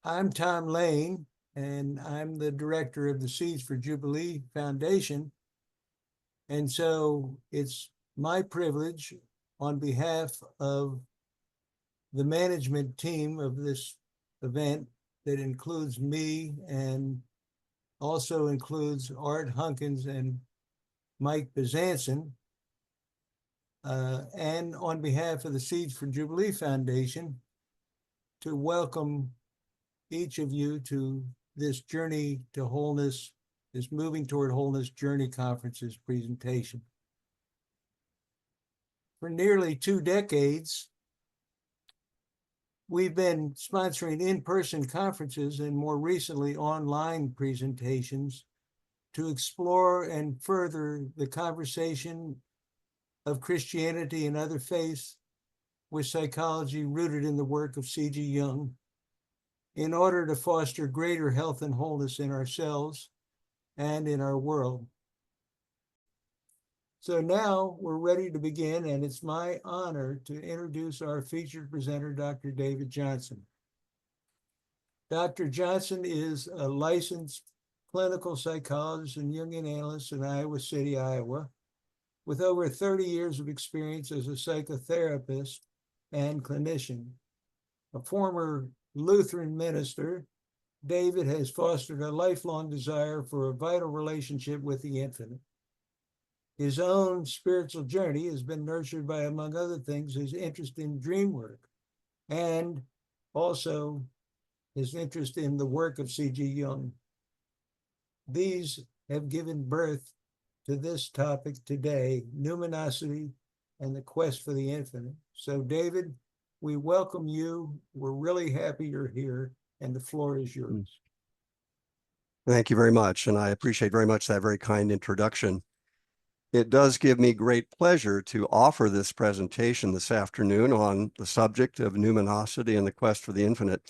I'm Tom Lane, and I'm the director of the Seeds for Jubilee Foundation. And so it's my privilege on behalf of the management team of this event that includes me and also includes Art Hunkins and Mike Bezanson. And on behalf of the Seeds for Jubilee Foundation, to welcome each of you to this Journey to Wholeness, this Moving Toward Wholeness Journey Conference's presentation. For nearly 2 decades, we've been sponsoring in-person conferences and more recently online presentations to explore and further the conversation of Christianity and other faiths with psychology rooted in the work of C.G. Jung, in order to foster greater health and wholeness in ourselves and in our world. So now we're ready to begin, and it's my honor to introduce our featured presenter, Dr. David Johnson. Dr. Johnson is a licensed clinical psychologist and Jungian analyst in Iowa City, Iowa, with over 30 years of experience as a psychotherapist and clinician. A former Lutheran minister, David has fostered a lifelong desire for a vital relationship with the infinite. His own spiritual journey has been nurtured by, among other things, his interest in dream work and also his interest in the work of C.G. Jung. These have given birth to this topic today, numinosity and the quest for the infinite. So, David, we welcome you. We're really happy you're here, and the floor is yours. Thank you very much, and I appreciate very much that very kind introduction. It does give me great pleasure to offer this presentation this afternoon on the subject of numinosity and the quest for the infinite.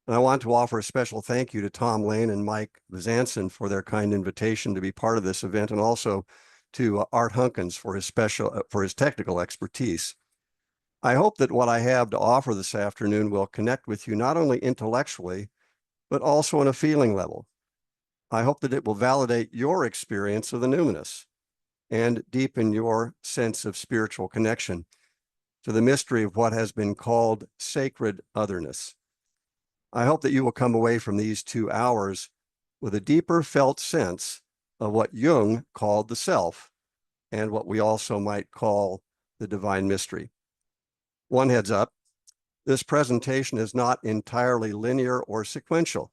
And I want to offer a special thank you to Tom Lane and Mike Bezanson for their kind invitation to be part of this event, and also to Art Hunkins for his technical expertise. I hope that what I have to offer this afternoon will connect with you not only intellectually, but also on a feeling level. I hope that it will validate your experience of the numinous and deepen your sense of spiritual connection to the mystery of what has been called sacred otherness. I hope that you will come away from these 2 hours with a deeper felt sense of what Jung called the self and what we also might call the divine mystery. One heads up, this presentation is not entirely linear or sequential.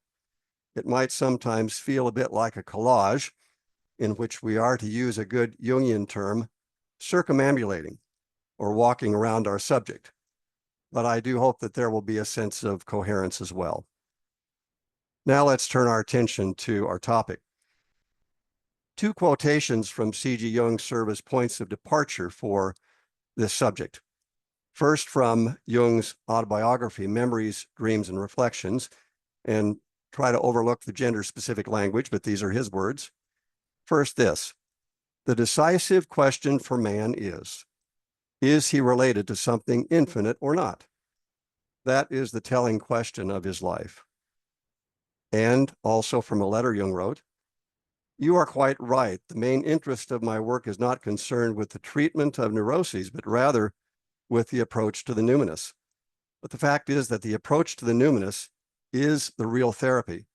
It might sometimes feel a bit like a collage, in which we are, to use a good Jungian term, circumambulating or walking around our subject. But I do hope that there will be a sense of coherence as well. Now let's turn our attention to our topic. 2 quotations from C.G. Jung serve as points of departure for this subject. First, from Jung's autobiography, Memories, Dreams, and Reflections, and try to overlook the gender-specific language, but these are his words. First, this: the decisive question for man is he related to something infinite or not? That is the telling question of his life. And also from a letter Jung wrote, you are quite right. The main interest of my work is not concerned with the treatment of neuroses, but rather with the approach to the numinous. But the fact is that the approach to the numinous is the real therapy.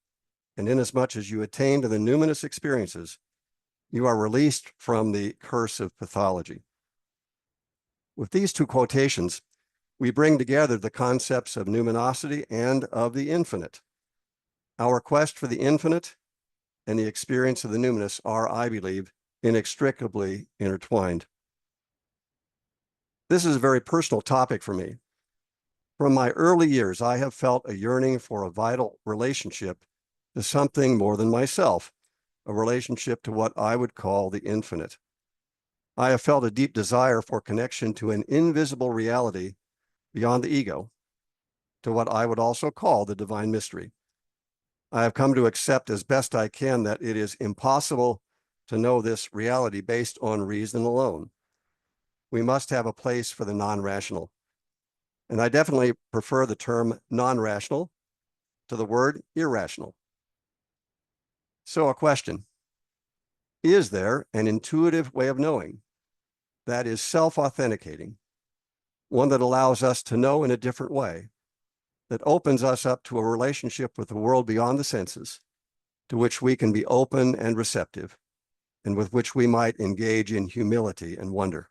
And inasmuch as you attain to the numinous experiences, you are released from the curse of pathology. With these 2 quotations, we bring together the concepts of numinosity and of the infinite. Our quest for the infinite and the experience of the numinous are, I believe, inextricably intertwined. This is a very personal topic for me. From my early years, I have felt a yearning for a vital relationship to something more than myself, a relationship to what I would call the infinite. I have felt a deep desire for connection to an invisible reality beyond the ego, to what I would also call the divine mystery. I have come to accept as best I can that it is impossible to know this reality based on reason alone. We must have a place for the non-rational. And I definitely prefer the term non-rational to the word irrational. So a question: is there an intuitive way of knowing that is self-authenticating, one that allows us to know in a different way, that opens us up to a relationship with the world beyond the senses, to which we can be open and receptive, and with which we might engage in humility and wonder?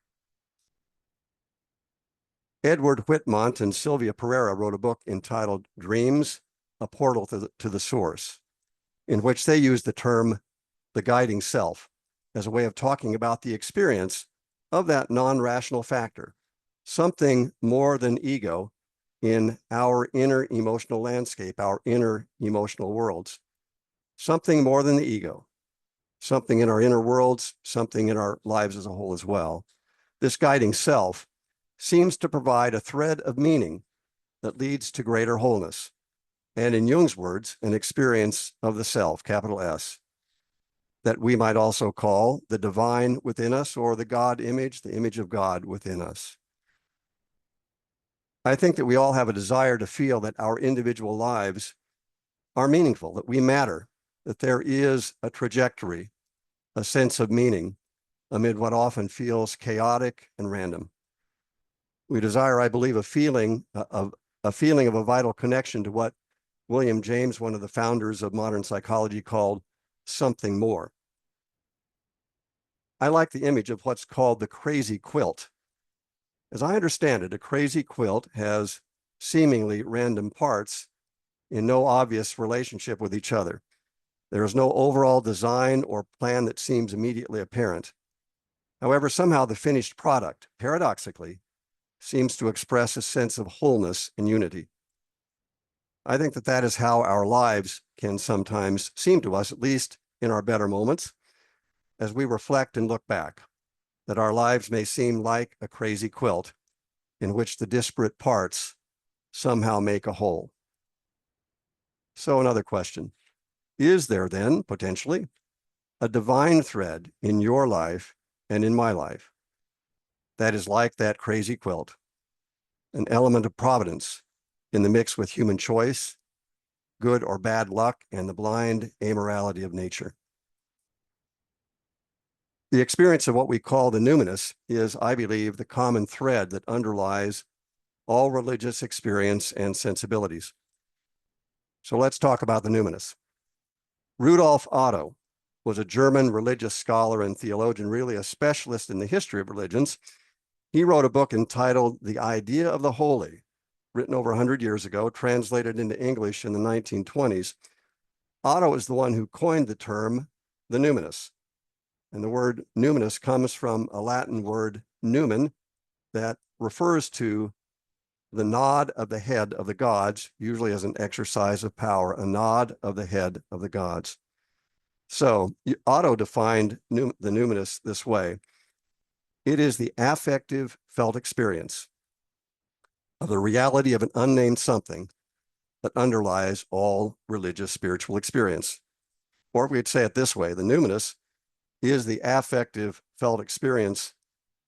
Edward Whitmont and Sylvia Pereira wrote a book entitled Dreams, A Portal to the Source, in which they use the term the guiding self as a way of talking about the experience of that non-rational factor, something more than ego in our inner emotional landscape, our inner emotional worlds, something more than the ego, something in our inner worlds, something in our lives as a whole as well. This guiding self seems to provide a thread of meaning that leads to greater wholeness, and in Jung's words, an experience of the self, capital S, that we might also call the divine within us, or the God image, the image of God within us. I think that we all have a desire to feel that our individual lives are meaningful, that we matter, that there is a trajectory, a sense of meaning amid what often feels chaotic and random. We desire, I believe, a feeling of a vital connection to what William James, one of the founders of modern psychology, called something more. I like the image of what's called the crazy quilt. As I understand it, a crazy quilt has seemingly random parts in no obvious relationship with each other. There is no overall design or plan that seems immediately apparent. However, somehow the finished product, paradoxically, seems to express a sense of wholeness and unity. I think that that is how our lives can sometimes seem to us, at least in our better moments, as we reflect and look back, that our lives may seem like a crazy quilt in which the disparate parts somehow make a whole. So another question: is there then potentially a divine thread in your life and in my life that is like that crazy quilt, an element of providence in the mix with human choice, good or bad luck, and the blind amorality of nature? The experience of what we call the numinous is, I believe, the common thread that underlies all religious experience and sensibilities. So let's talk about the numinous. Rudolf Otto was a German religious scholar and theologian, really a specialist in the history of religions. He wrote a book entitled The Idea of the Holy, written over 100 years ago, translated into English in the 1920s. Otto is the one who coined the term the numinous. And the word numinous comes from a Latin word numen that refers to the nod of the head of the gods, usually as an exercise of power, a nod of the head of the gods. So Otto defined the numinous this way: it is the affective felt experience of the reality of an unnamed something that underlies all religious spiritual experience. Or we'd say it this way: the numinous is the affective felt experience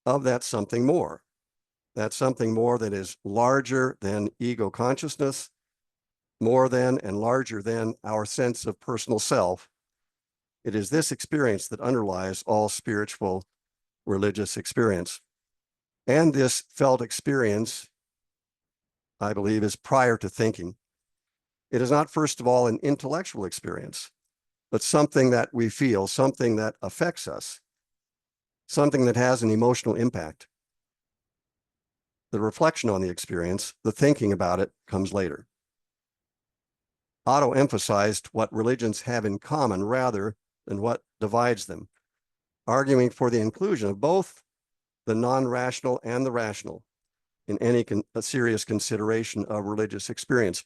of that something more that is larger than ego consciousness, more than and larger than our sense of personal self. It is this experience that underlies all spiritual religious experience. And this felt experience, I believe, is prior to thinking. It is not, first of all, an intellectual experience, but something that we feel, something that affects us, something that has an emotional impact. The reflection on the experience, the thinking about it, comes later. Otto emphasized what religions have in common rather than what divides them, arguing for the inclusion of both the non-rational and the rational in any serious consideration of religious experience.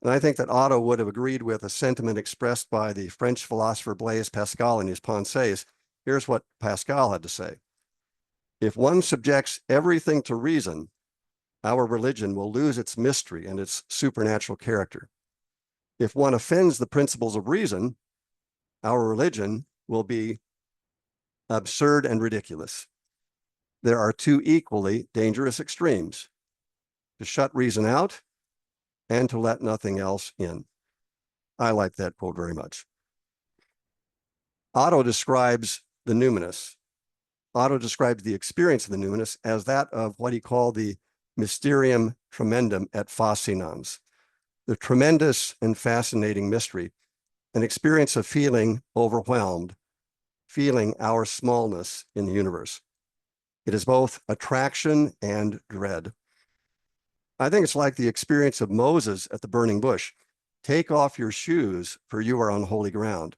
And I think that Otto would have agreed with a sentiment expressed by the French philosopher Blaise Pascal in his Pensées. Here's what Pascal had to say: if one subjects everything to reason, our religion will lose its mystery and its supernatural character. If one offends the principles of reason, our religion will be absurd and ridiculous. There are two equally dangerous extremes: to shut reason out and to let nothing else in. I like that quote very much. Otto describes the numinous. Otto describes the experience of the numinous as that of what he called the mysterium tremendum et fascinans, the tremendous and fascinating mystery, an experience of feeling overwhelmed, feeling our smallness in the universe. It is both attraction and dread. I think it's like the experience of Moses at the burning bush. Take off your shoes, for you are on holy ground.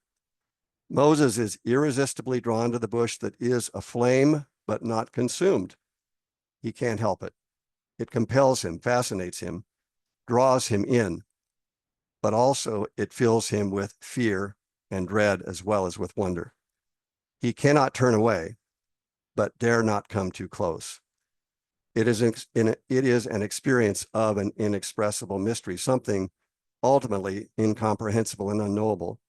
Moses is irresistibly drawn to the bush that is aflame, but not consumed. He can't help it. It compels him, fascinates him, draws him in, but also it fills him with fear and dread as well as with wonder. He cannot turn away, but dare not come too close. It is an experience of an inexpressible mystery, something ultimately incomprehensible and unknowable.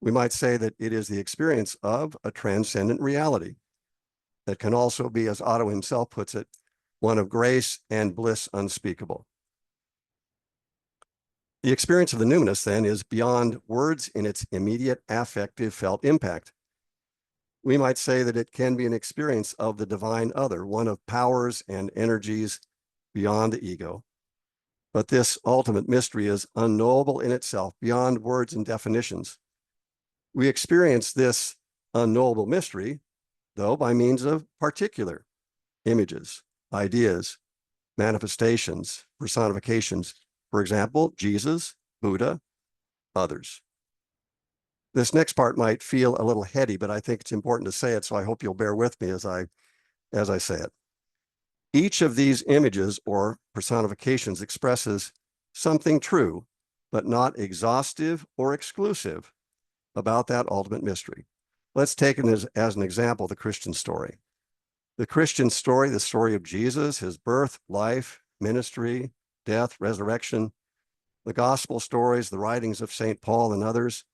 We might say that it is the experience of a transcendent reality that can also be, as Otto himself puts it, one of grace and bliss unspeakable. The experience of the numinous, then, is beyond words in its immediate affective felt impact. We might say that it can be an experience of the divine other, one of powers and energies beyond the ego. But this ultimate mystery is unknowable in itself, beyond words and definitions. We experience this unknowable mystery, though, by means of particular images, ideas, manifestations, personifications. For example, Jesus, Buddha, others. This next part might feel a little heady, but I think it's important to say it, so I hope you'll bear with me as I say it. Each of these images or personifications expresses something true, but not exhaustive or exclusive about that ultimate mystery. Let's take it as an example, the Christian story. The Christian story, the story of Jesus, his birth, life, ministry, death, resurrection, the gospel stories, the writings of St. Paul and others,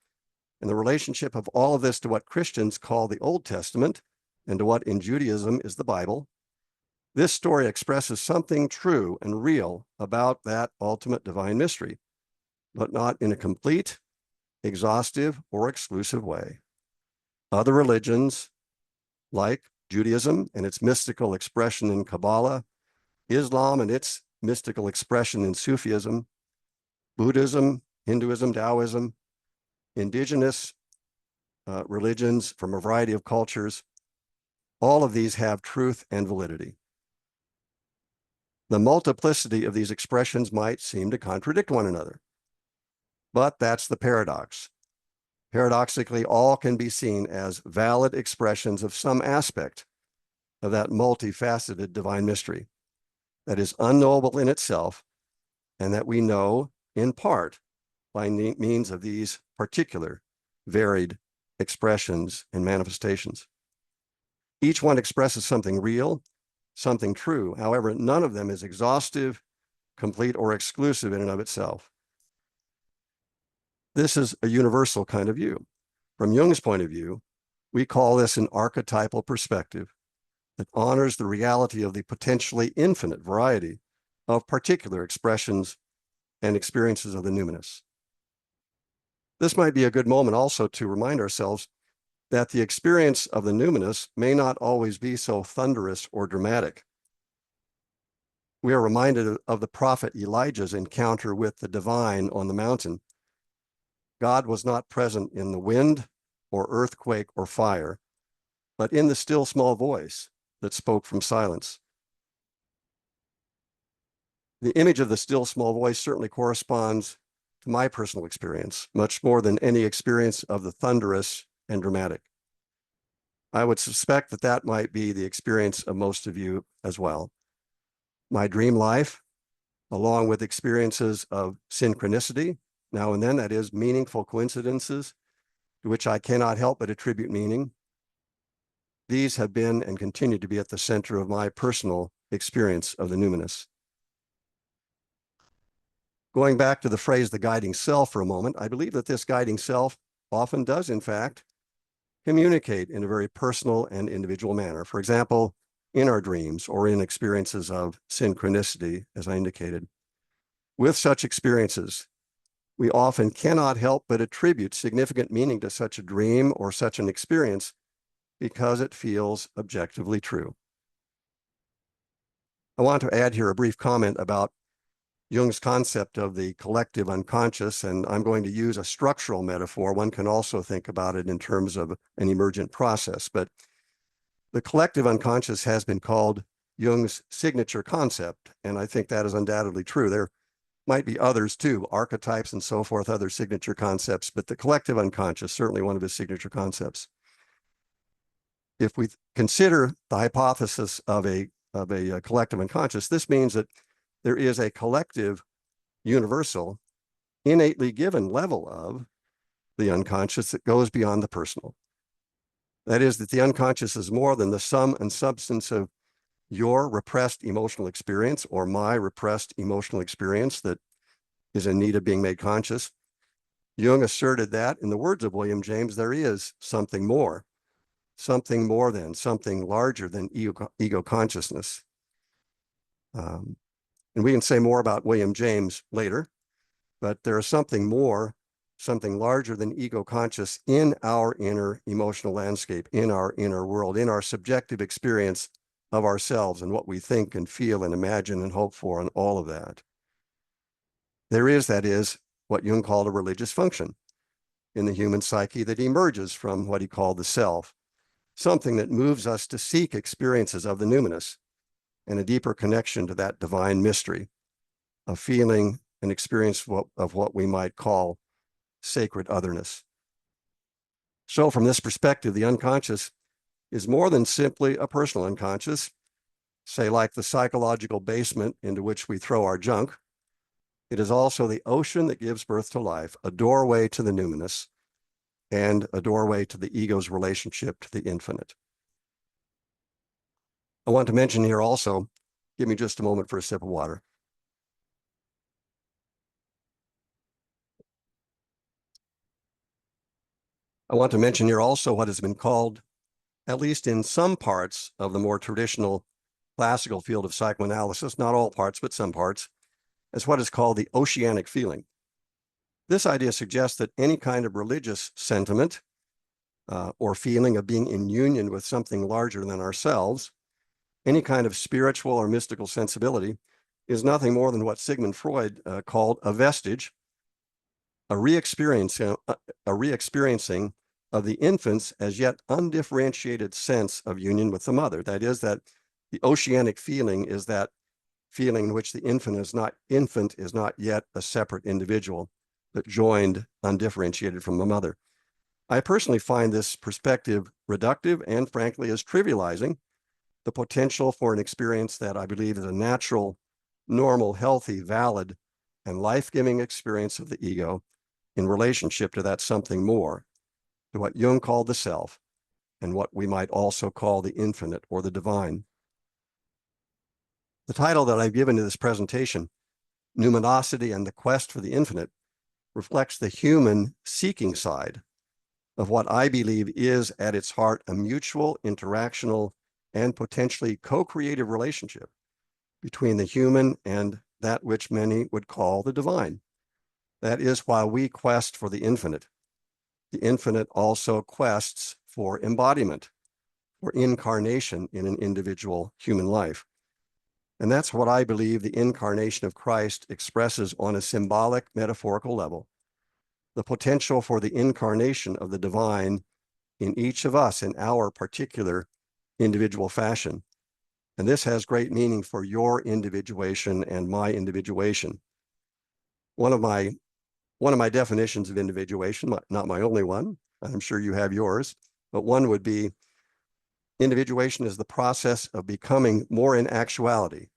and the relationship of all of this to what Christians call the Old Testament and to what in Judaism is the Bible. This story expresses something true and real about that ultimate divine mystery, but not in a complete, exhaustive, or exclusive way. Other religions, like Judaism and its mystical expression in Kabbalah, Islam and its mystical expression in Sufism, Buddhism, Hinduism, Taoism, indigenous religions from a variety of cultures, all of these have truth and validity. The multiplicity of these expressions might seem to contradict one another, but that's the paradox. Paradoxically, all can be seen as valid expressions of some aspect of that multifaceted divine mystery that is unknowable in itself and that we know in part by means of these particular varied expressions and manifestations. Each one expresses something real, something true. However, none of them is exhaustive, complete, or exclusive in and of itself. This is a universal kind of view. From Jung's point of view, we call this an archetypal perspective that honors the reality of the potentially infinite variety of particular expressions and experiences of the numinous. This might be a good moment also to remind ourselves that the experience of the numinous may not always be so thunderous or dramatic. We are reminded of the prophet Elijah's encounter with the divine on the mountain. God was not present in the wind or earthquake or fire, but in the still small voice that spoke from silence. The image of the still small voice certainly corresponds to my personal experience, much more than any experience of the thunderous and dramatic. I would suspect that that might be the experience of most of you as well. My dream life, along with experiences of synchronicity, now and then, that is, meaningful coincidences to which I cannot help but attribute meaning. These have been and continue to be at the center of my personal experience of the numinous. Going back to the phrase, the guiding self, for a moment, I believe that this guiding self often does, in fact, communicate in a very personal and individual manner. For example, in our dreams or in experiences of synchronicity, as I indicated. With such experiences, we often cannot help but attribute significant meaning to such a dream or such an experience because it feels objectively true. I want to add here a brief comment about Jung's concept of the collective unconscious, and I'm going to use a structural metaphor. One can also think about it in terms of an emergent process, but the collective unconscious has been called Jung's signature concept, and I think that is undoubtedly true. There might be others too, archetypes and so forth, other signature concepts, but the collective unconscious, certainly one of his signature concepts. If we consider the hypothesis of a collective unconscious, this means that there is a collective universal, innately given level of the unconscious that goes beyond the personal. That is, that the unconscious is more than the sum and substance of your repressed emotional experience or my repressed emotional experience that is in need of being made conscious. Jung asserted that, in the words of William James, there is something more than, something larger than ego consciousness. And we can say more about William James later, but there is something more, something larger than ego conscious in our inner emotional landscape, in our inner world, in our subjective experience of ourselves and what we think and feel and imagine and hope for and all of that. There is, that is, what Jung called a religious function in the human psyche that emerges from what he called the self, something that moves us to seek experiences of the numinous and a deeper connection to that divine mystery, a feeling, an experience of what we might call sacred otherness. So from this perspective, the unconscious is more than simply a personal unconscious, say like the psychological basement into which we throw our junk. It is also the ocean that gives birth to life, a doorway to the numinous, and a doorway to the ego's relationship to the infinite. I want to mention here also, give me just a moment for a sip of water. I want to mention here also what has been called, at least in some parts of the more traditional classical field of psychoanalysis, not all parts, but some parts, as what is called the oceanic feeling. This idea suggests that any kind of religious sentiment or feeling of being in union with something larger than ourselves, any kind of spiritual or mystical sensibility, is nothing more than what Sigmund Freud called a vestige, a re-experiencing of the infant's as yet undifferentiated sense of union with the mother. That is, that the oceanic feeling is that feeling in which the infant is not yet a separate individual, but joined, undifferentiated from the mother. I personally find this perspective reductive and frankly is trivializing the potential for an experience that I believe is a natural, normal, healthy, valid, and life-giving experience of the ego in relationship to that something more, to what Jung called the self, and what we might also call the infinite or the divine. The title that I've given to this presentation, Numinosity and the Quest for the Infinite, reflects the human seeking side of what I believe is at its heart a mutual, interactional, and potentially co-creative relationship between the human and that which many would call the divine. That is, while we quest for the infinite also quests for embodiment, for incarnation in an individual human life. And that's what I believe the incarnation of Christ expresses on a symbolic, metaphorical level, the potential for the incarnation of the divine in each of us in our particular individual fashion. And this has great meaning for your individuation and my individuation. One of my definitions of individuation, not my only one, I'm sure you have yours, but one would be individuation is the process of becoming more in actuality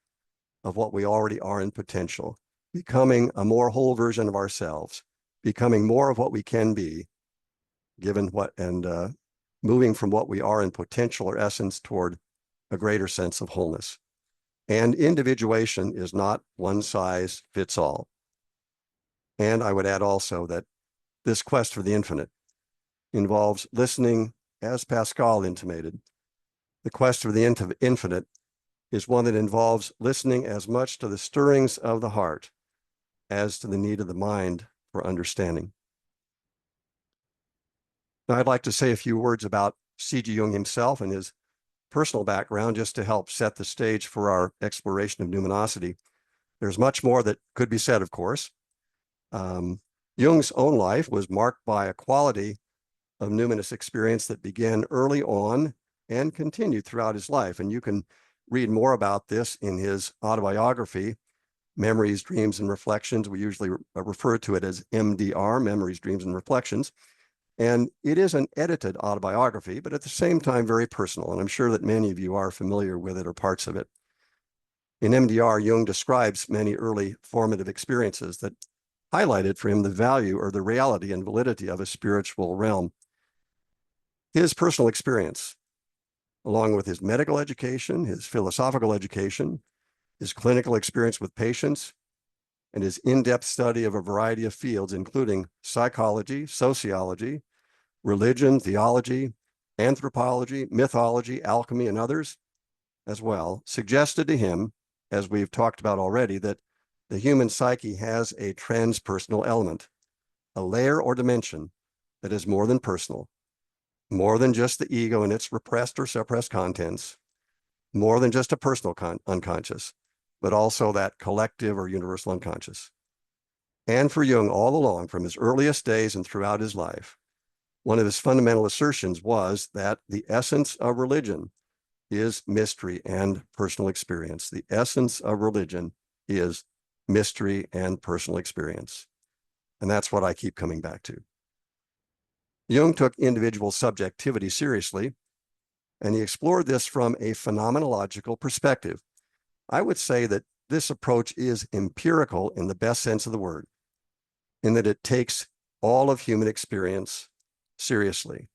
of what we already are in potential, becoming a more whole version of ourselves, becoming more of what we can be, given what, and moving from what we are in potential or essence toward a greater sense of wholeness. And individuation is not one size fits all. And I would add also that this quest for the infinite involves listening, as Pascal intimated. The quest for the infinite is one that involves listening as much to the stirrings of the heart as to the need of the mind for understanding. Now, I'd like to say a few words about C.G. Jung himself and his personal background just to help set the stage for our exploration of numinosity. There's much more that could be said, of course. Jung's own life was marked by a quality of numinous experience that began early on and continued throughout his life. And you can read more about this in his autobiography, Memories, Dreams, and Reflections. We usually refer to it as MDR, Memories, Dreams, and Reflections. And it is an edited autobiography, but at the same time, very personal. And I'm sure that many of you are familiar with it or parts of it. In MDR, Jung describes many early formative experiences that highlighted for him the value or the reality and validity of a spiritual realm. His personal experience, along with his medical education, his philosophical education, his clinical experience with patients, and his in-depth study of a variety of fields, including psychology, sociology, religion, theology, anthropology, mythology, alchemy, and others as well, suggested to him, as we've talked about already, that the human psyche has a transpersonal element, a layer or dimension that is more than personal, more than just the ego and its repressed or suppressed contents, more than just a personal unconscious, but also that collective or universal unconscious. And for Jung, all along, from his earliest days and throughout his life, one of his fundamental assertions was that the essence of religion is mystery and personal experience. The essence of religion is mystery and personal experience. And that's what I keep coming back to. Jung took individual subjectivity seriously, and he explored this from a phenomenological perspective. I would say that this approach is empirical in the best sense of the word, in that it takes all of human experience seriously,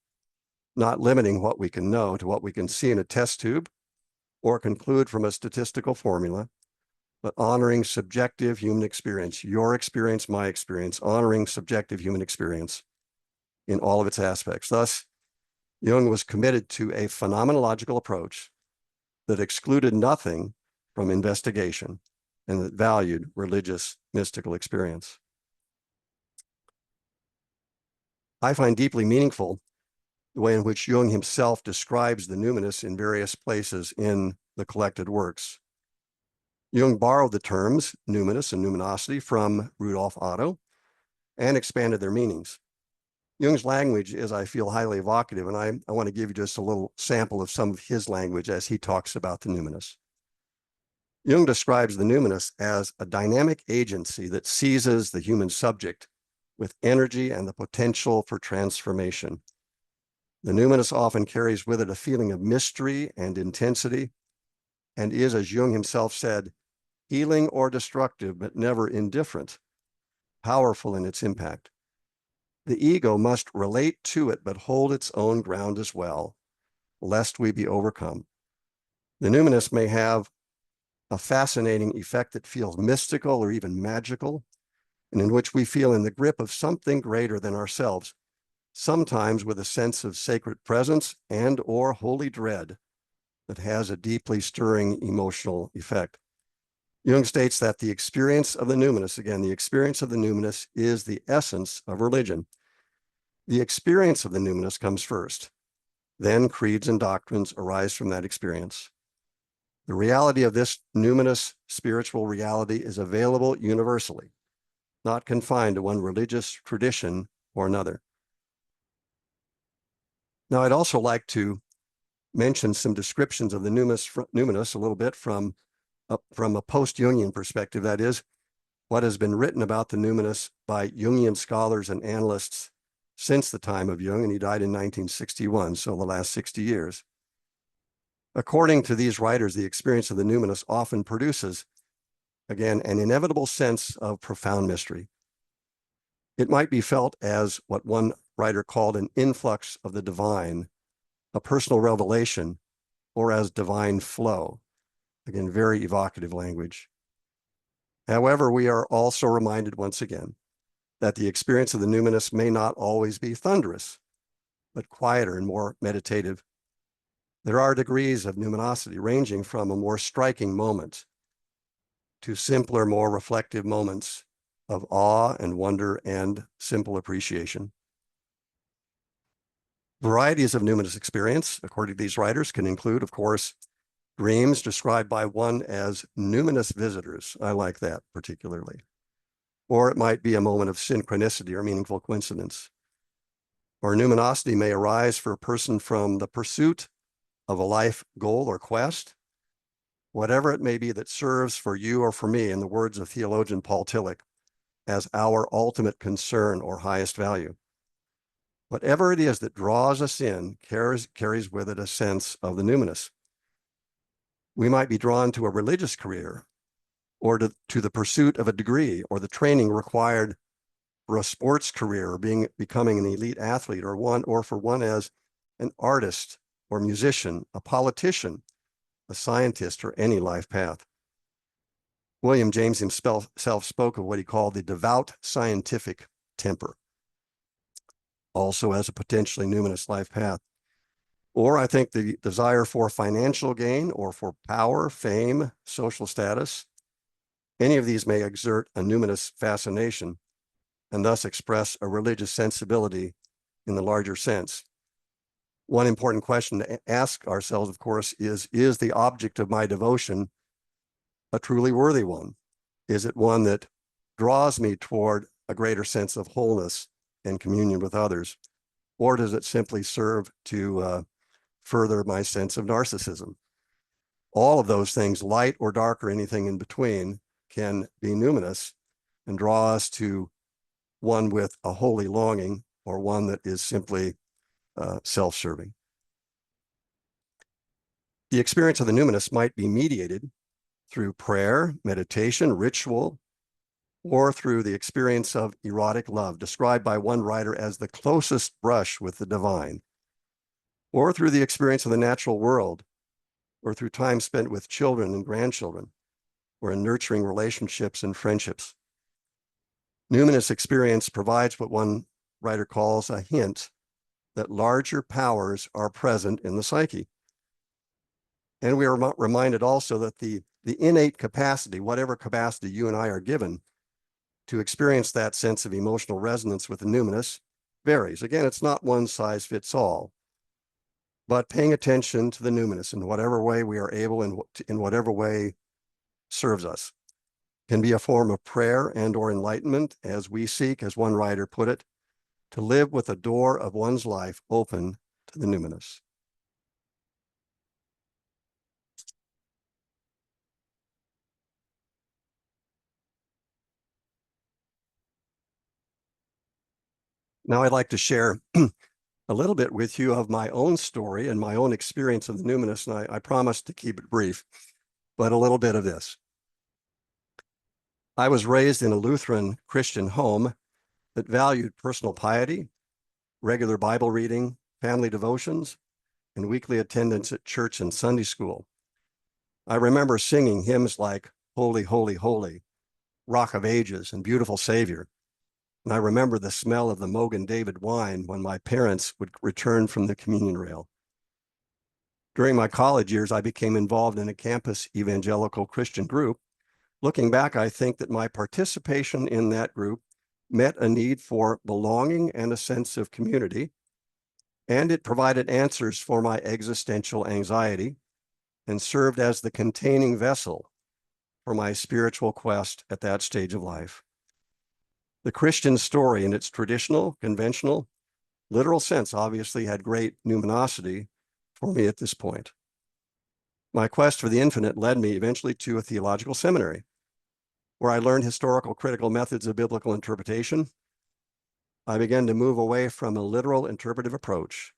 not limiting what we can know to what we can see in a test tube or conclude from a statistical formula, but honoring subjective human experience, your experience, my experience, honoring subjective human experience in all of its aspects. Thus, Jung was committed to a phenomenological approach that excluded nothing from investigation and that valued religious mystical experience. I find deeply meaningful the way in which Jung himself describes the numinous in various places in the collected works. Jung borrowed the terms numinous and numinosity from Rudolf Otto and expanded their meanings. Jung's language is, I feel, highly evocative, and I want to give you just a little sample of some of his language as he talks about the numinous. Jung describes the numinous as a dynamic agency that seizes the human subject with energy and the potential for transformation. The numinous often carries with it a feeling of mystery and intensity, and is, as Jung himself said, healing or destructive, but never indifferent, powerful in its impact. The ego must relate to it, but hold its own ground as well, lest we be overcome. The numinous may have a fascinating effect that feels mystical or even magical, and in which we feel in the grip of something greater than ourselves, sometimes with a sense of sacred presence and or holy dread that has a deeply stirring emotional effect. Jung states that the experience of the numinous, again, the experience of the numinous is the essence of religion. The experience of the numinous comes first. Then creeds and doctrines arise from that experience. The reality of this numinous spiritual reality is available universally, not confined to one religious tradition or another. Now, I'd also like to mention some descriptions of the numinous a little bit from a post-Jungian perspective, that is, what has been written about the numinous by Jungian scholars and analysts since the time of Jung, and he died in 1961, so the last 60 years. According to these writers, the experience of the numinous often produces, again, an inevitable sense of profound mystery. It might be felt as what one writer called an influx of the divine, a personal revelation, or as divine flow. Again, very evocative language. However, we are also reminded once again that the experience of the numinous may not always be thunderous, but quieter and more meditative. There are degrees of numinosity ranging from a more striking moment to simpler, more reflective moments of awe and wonder and simple appreciation. Varieties of numinous experience, according to these writers, can include, of course, dreams described by one as numinous visitors. I like that particularly. Or it might be a moment of synchronicity or meaningful coincidence. Or numinosity may arise for a person from the pursuit of a life goal or quest, whatever it may be that serves for you or for me, in the words of theologian Paul Tillich, as our ultimate concern or highest value. Whatever it is that draws us in carries with it a sense of the numinous. We might be drawn to a religious career or to the pursuit of a degree or the training required for a sports career or becoming an elite athlete, or for one as an artist or musician, a politician, a scientist, or any life path. William James himself spoke of what he called the devout scientific temper, also as a potentially numinous life path. Or I think the desire for financial gain or for power, fame, social status, any of these may exert a numinous fascination and thus express a religious sensibility in the larger sense. One important question to ask ourselves, of course, is the object of my devotion a truly worthy one? Is it one that draws me toward a greater sense of wholeness and communion with others? Or does it simply serve to further my sense of narcissism? All of those things, light or dark or anything in between, can be numinous and draw us to one with a holy longing or one that is simply self-serving. The experience of the numinous might be mediated through prayer, meditation, ritual, or through the experience of erotic love, described by one writer as the closest brush with the divine, or through the experience of the natural world, or through time spent with children and grandchildren, or in nurturing relationships and friendships. Numinous experience provides what one writer calls a hint that larger powers are present in the psyche. And we are reminded also that the innate capacity, whatever capacity you and I are given to experience that sense of emotional resonance with the numinous, varies. Again, it's not one size fits all, but paying attention to the numinous in whatever way we are able, in whatever way serves us, can be a form of prayer and or enlightenment as we seek, as one writer put it, to live with the door of one's life open to the numinous. Now I'd like to share a little bit with you of my own story and my own experience of the numinous, and I promise to keep it brief, but a little bit of this. I was raised in a Lutheran Christian home that valued personal piety, regular Bible reading, family devotions, and weekly attendance at church and Sunday school. I remember singing hymns like Holy, Holy, Holy, Rock of Ages, and Beautiful Savior. And I remember the smell of the Mogan David wine when my parents would return from the communion rail. During my college years, I became involved in a campus evangelical Christian group. Looking back, I think that my participation in that group met a need for belonging and a sense of community, and it provided answers for my existential anxiety and served as the containing vessel for my spiritual quest at that stage of life. The Christian story in its traditional, conventional, literal sense obviously had great numinosity for me at this point. My quest for the infinite led me eventually to a theological seminary, where I learned historical critical methods of biblical interpretation. I began to move away from a literal interpretive approach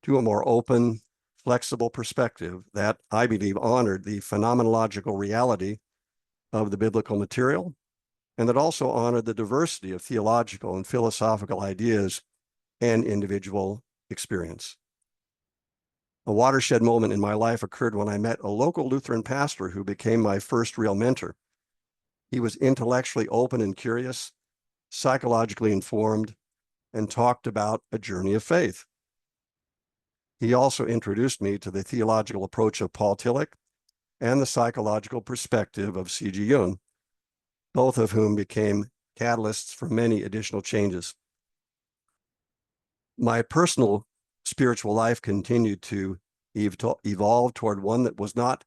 to a more open, flexible perspective that I believe honored the phenomenological reality of the biblical material, and that also honored the diversity of theological and philosophical ideas and individual experience. A watershed moment in my life occurred when I met a local Lutheran pastor who became my first real mentor. He was intellectually open and curious, psychologically informed, and talked about a journey of faith. He also introduced me to the theological approach of Paul Tillich and the psychological perspective of C.G. Jung, both of whom became catalysts for many additional changes. My personal spiritual life continued to evolve toward one that was not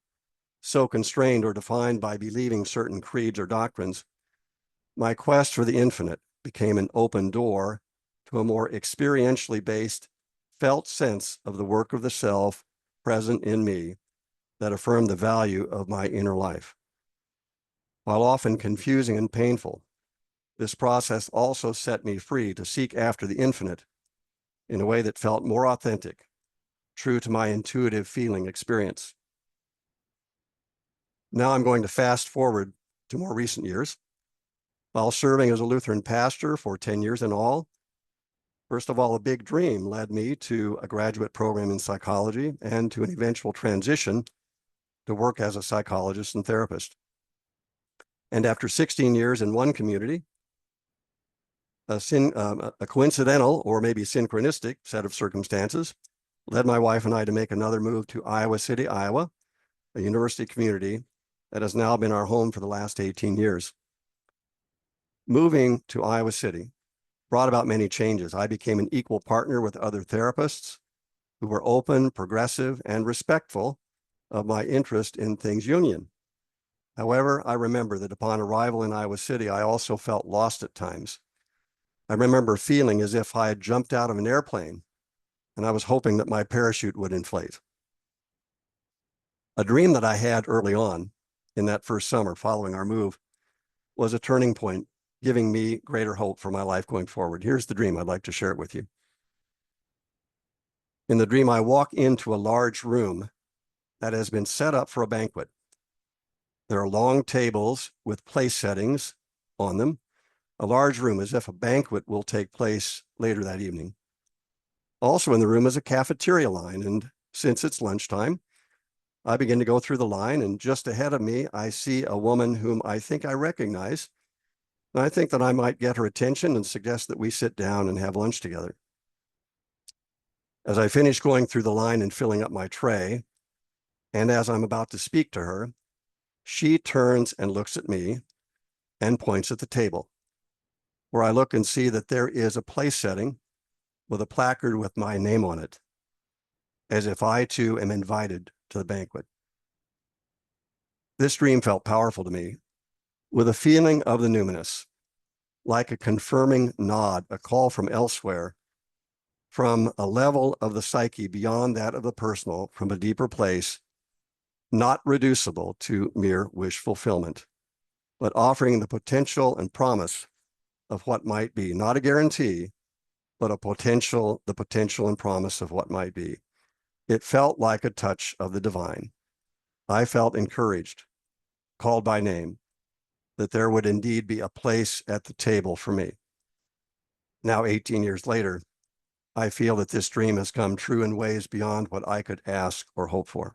so constrained or defined by believing certain creeds or doctrines. My quest for the infinite became an open door to a more experientially based, felt sense of the work of the self present in me that affirmed the value of my inner life. While often confusing and painful, this process also set me free to seek after the infinite in a way that felt more authentic, true to my intuitive feeling experience. Now I'm going to fast forward to more recent years. While serving as a Lutheran pastor for 10 years in all, first of all, a big dream led me to a graduate program in psychology and to an eventual transition to work as a psychologist and therapist. And after 16 years in one community, a coincidental or maybe synchronistic set of circumstances led my wife and I to make another move to Iowa City, Iowa, a university community that has now been our home for the last 18 years. Moving to Iowa City brought about many changes. I became an equal partner with other therapists who were open, progressive, and respectful of my interest in things Jungian. However, I remember that upon arrival in Iowa City, I also felt lost at times. I remember feeling as if I had jumped out of an airplane and I was hoping that my parachute would inflate. A dream that I had early on in that first summer following our move was a turning point, giving me greater hope for my life going forward. Here's the dream. I'd like to share it with you. In the dream, I walk into a large room that has been set up for a banquet. There are long tables with place settings on them, a large room as if a banquet will take place later that evening. Also in the room is a cafeteria line, and since it's lunchtime, I begin to go through the line, and just ahead of me, I see a woman whom I think I recognize. And I think that I might get her attention and suggest that we sit down and have lunch together. As I finish going through the line and filling up my tray, and as I'm about to speak to her, she turns and looks at me and points at the table, where I look and see that there is a place setting with a placard with my name on it, as if I too am invited to the banquet. This dream felt powerful to me, with a feeling of the numinous, like a confirming nod, a call from elsewhere, from a level of the psyche beyond that of the personal, from a deeper place, not reducible to mere wish fulfillment, but offering the potential and promise of what might be, not a guarantee, but the potential and promise of what might be. It felt like a touch of the divine. I felt encouraged, called by name, that there would indeed be a place at the table for me. Now, 18 years later, I feel that this dream has come true in ways beyond what I could ask or hope for.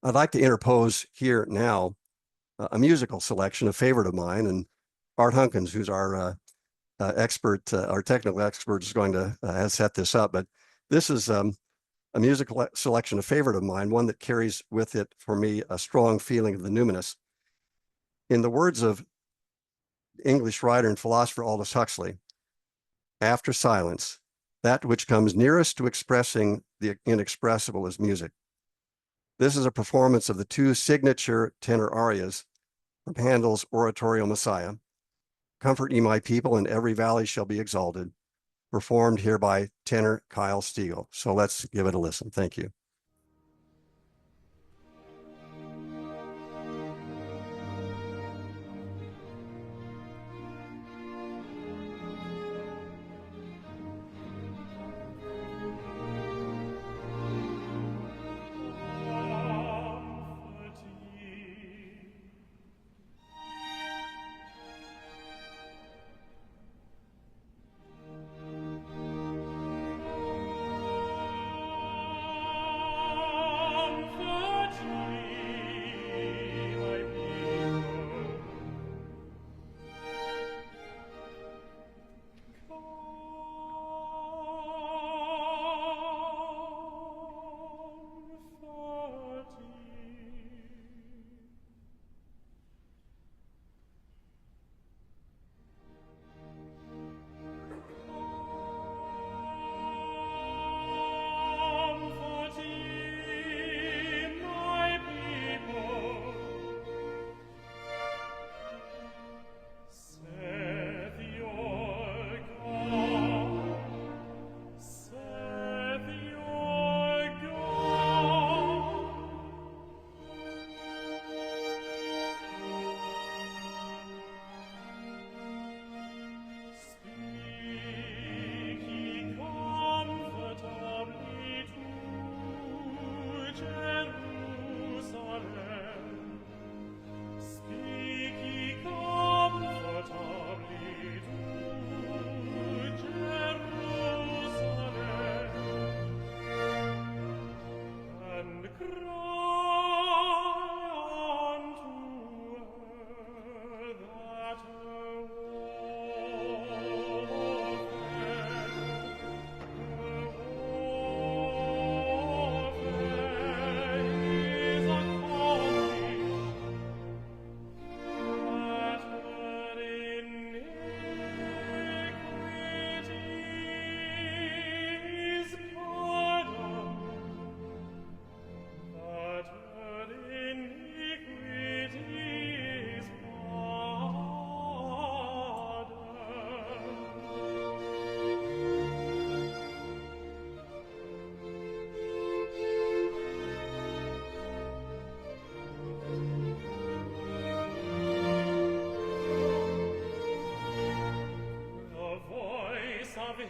I'd like to interpose here now a musical selection, a favorite of mine, and Art Hunkins, who's our expert, our technical expert, is going to has set this up. But this is a musical selection, a favorite of mine, one that carries with it for me a strong feeling of the numinous. In the words of English writer and philosopher Aldous Huxley, after silence, that which comes nearest to expressing the inexpressible is music. This is a performance of the two signature tenor arias from Handel's oratorio Messiah, Comfort Ye My People, and Every Valley Shall Be Exalted, performed here by tenor Kyle Stiegel. So let's give it a listen. Thank you.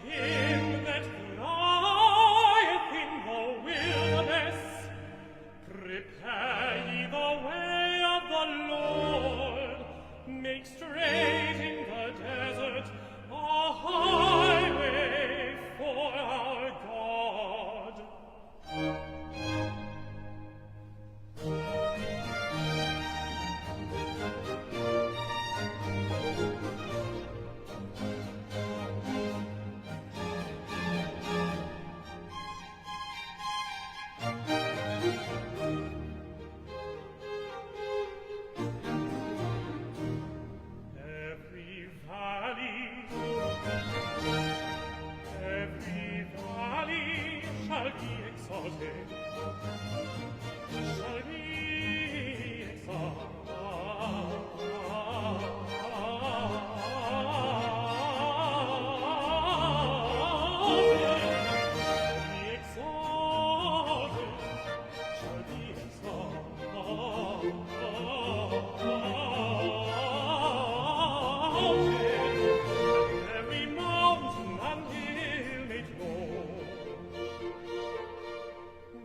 Him that crieth in the wilderness, prepare ye the way of the Lord, make straight in the desert a highway for our God. Every valley shall be exalted, shall be every mountain and hill made low,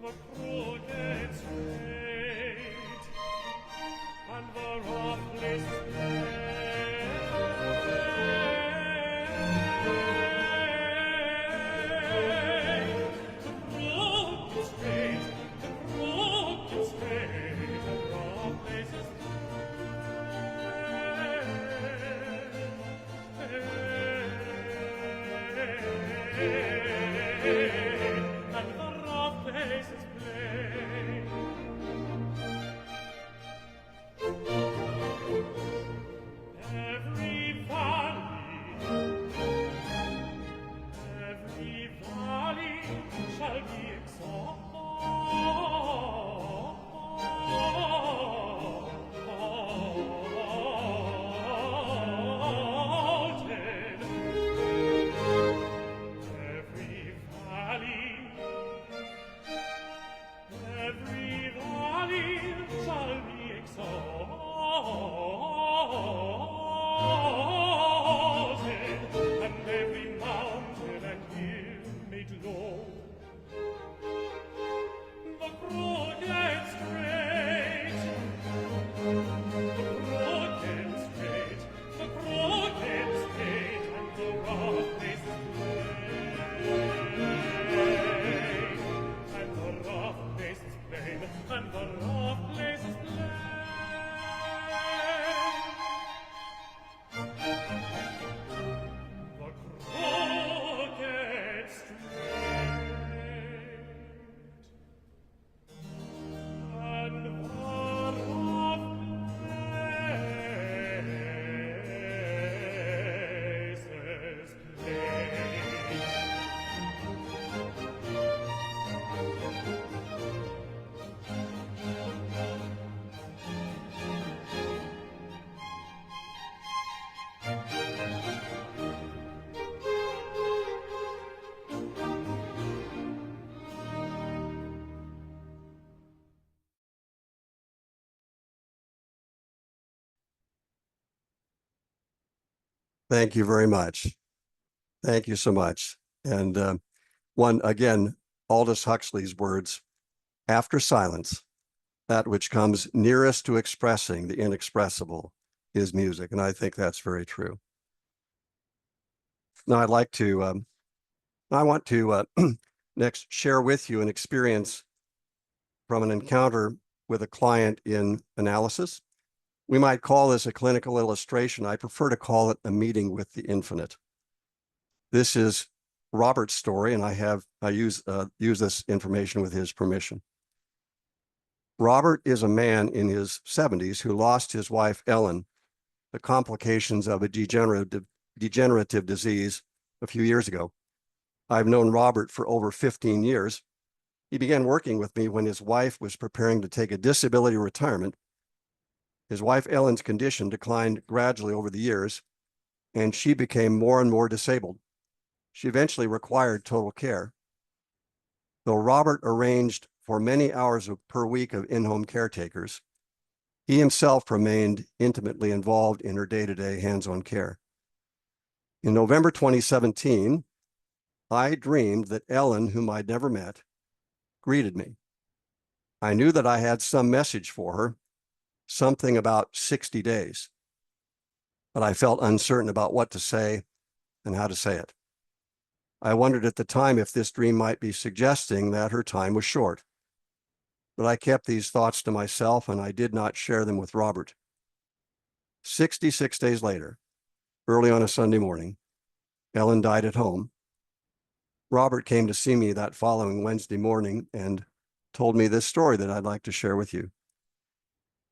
the crooked straight, and the rough place shall be exalted. Every valley shall be exalted, and every mountain and hill made low. The crooked straight, and the rough places plain, and the rough places plain, and the rough places plain. The crooked straight, and the rough places plain. Thank you very much. Thank you so much. And one, again, Aldous Huxley's words, after silence, that which comes nearest to expressing the inexpressible is music. And I think that's very true. Now I want to next share with you an experience from an encounter with a client in analysis. We might call this a clinical illustration. I prefer to call it a meeting with the infinite. This is Robert's story, and I use this information with his permission. Robert is a man in his 70s who lost his wife, Ellen, the complications of a degenerative disease a few years ago. I've known Robert for over 15 years. He began working with me when his wife was preparing to take a disability retirement. His wife, Ellen's condition declined gradually over the years, and she became more and more disabled. She eventually required total care. Though Robert arranged for many hours per week of in-home caretakers, he himself remained intimately involved in her day-to-day hands-on care. In November 2017, I dreamed that Ellen, whom I'd never met, greeted me. I knew that I had some message for her, something about 60 days, but I felt uncertain about what to say and how to say it. I wondered at the time if this dream might be suggesting that her time was short, but I kept these thoughts to myself and I did not share them with Robert. 66 days later, early on a Sunday morning, Ellen died at home. Robert came to see me that following Wednesday morning and told me this story that I'd like to share with you.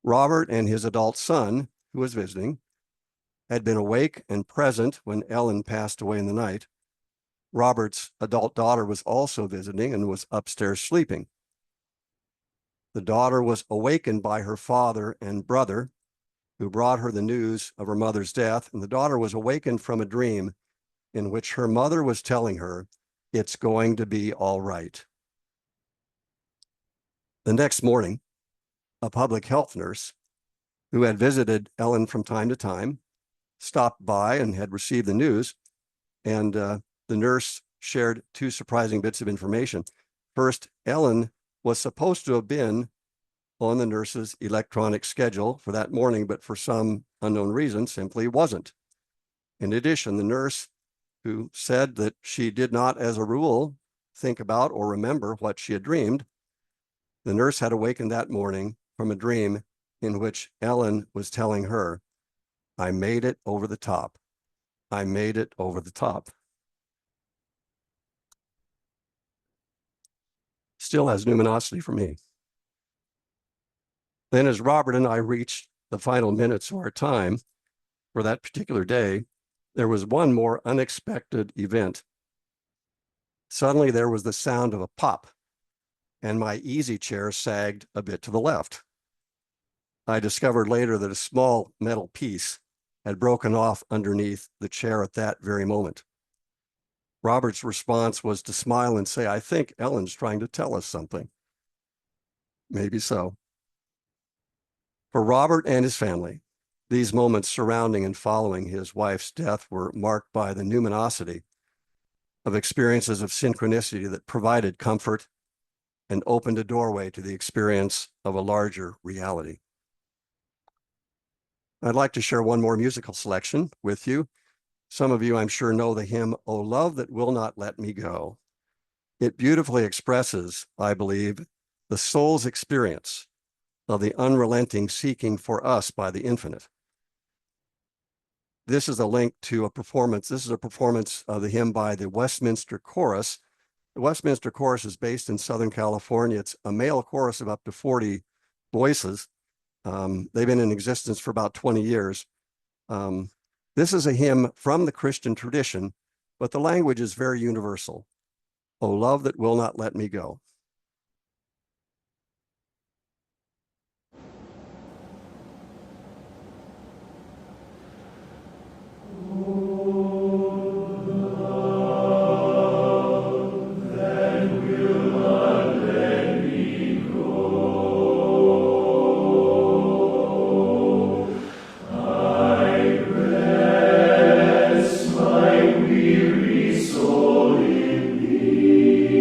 Robert and his adult son, who was visiting, had been awake and present when Ellen passed away in the night. Robert's adult daughter was also visiting and was upstairs sleeping. The daughter was awakened by her father and brother, who brought her the news of her mother's death, and the daughter was awakened from a dream in which her mother was telling her, "It's going to be all right." The next morning, a public health nurse who had visited Ellen from time to time stopped by and had received the news, and the nurse shared two surprising bits of information. First, Ellen was supposed to have been on the nurse's electronic schedule for that morning, but for some unknown reason simply wasn't. In addition, the nurse, who said that she did not, as a rule, think about or remember what she had dreamed, the nurse had awakened that morning from a dream in which Ellen was telling her, "I made it over the top. I made it over the top." Still has numinosity for me. Then as Robert and I reached the final minutes of our time for that particular day, there was one more unexpected event. Suddenly there was the sound of a pop, and my easy chair sagged a bit to the left. I discovered later that a small metal piece had broken off underneath the chair at that very moment. Robert's response was to smile and say, "I think Ellen's trying to tell us something." Maybe so. For Robert and his family, these moments surrounding and following his wife's death were marked by the numinosity of experiences of synchronicity that provided comfort and opened a doorway to the experience of a larger reality. I'd like to share one more musical selection with you. Some of you, I'm sure, know the hymn, "O Love That Will Not Let Me Go." It beautifully expresses, I believe, the soul's experience of the unrelenting seeking for us by the infinite. This is a link to a performance. This is a performance of the hymn by the Westminster Chorus. The Westminster Chorus is based in Southern California. It's a male chorus of up to 40 voices. They've been in existence for about 20 years. This is a hymn from the Christian tradition, but the language is very universal. "O love that will not let me go." My weary soul in thee.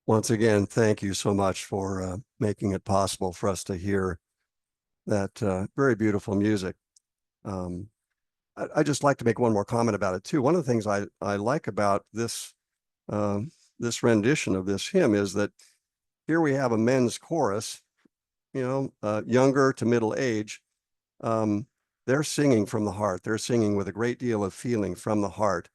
Once again, thank you so much for making it possible for us to hear that very beautiful music. I just like to make one more comment about it too. One of the things I like about this this rendition of this hymn is that here we have a men's chorus, younger to middle age. They're singing from the heart. They're singing with a great deal of feeling from the heart.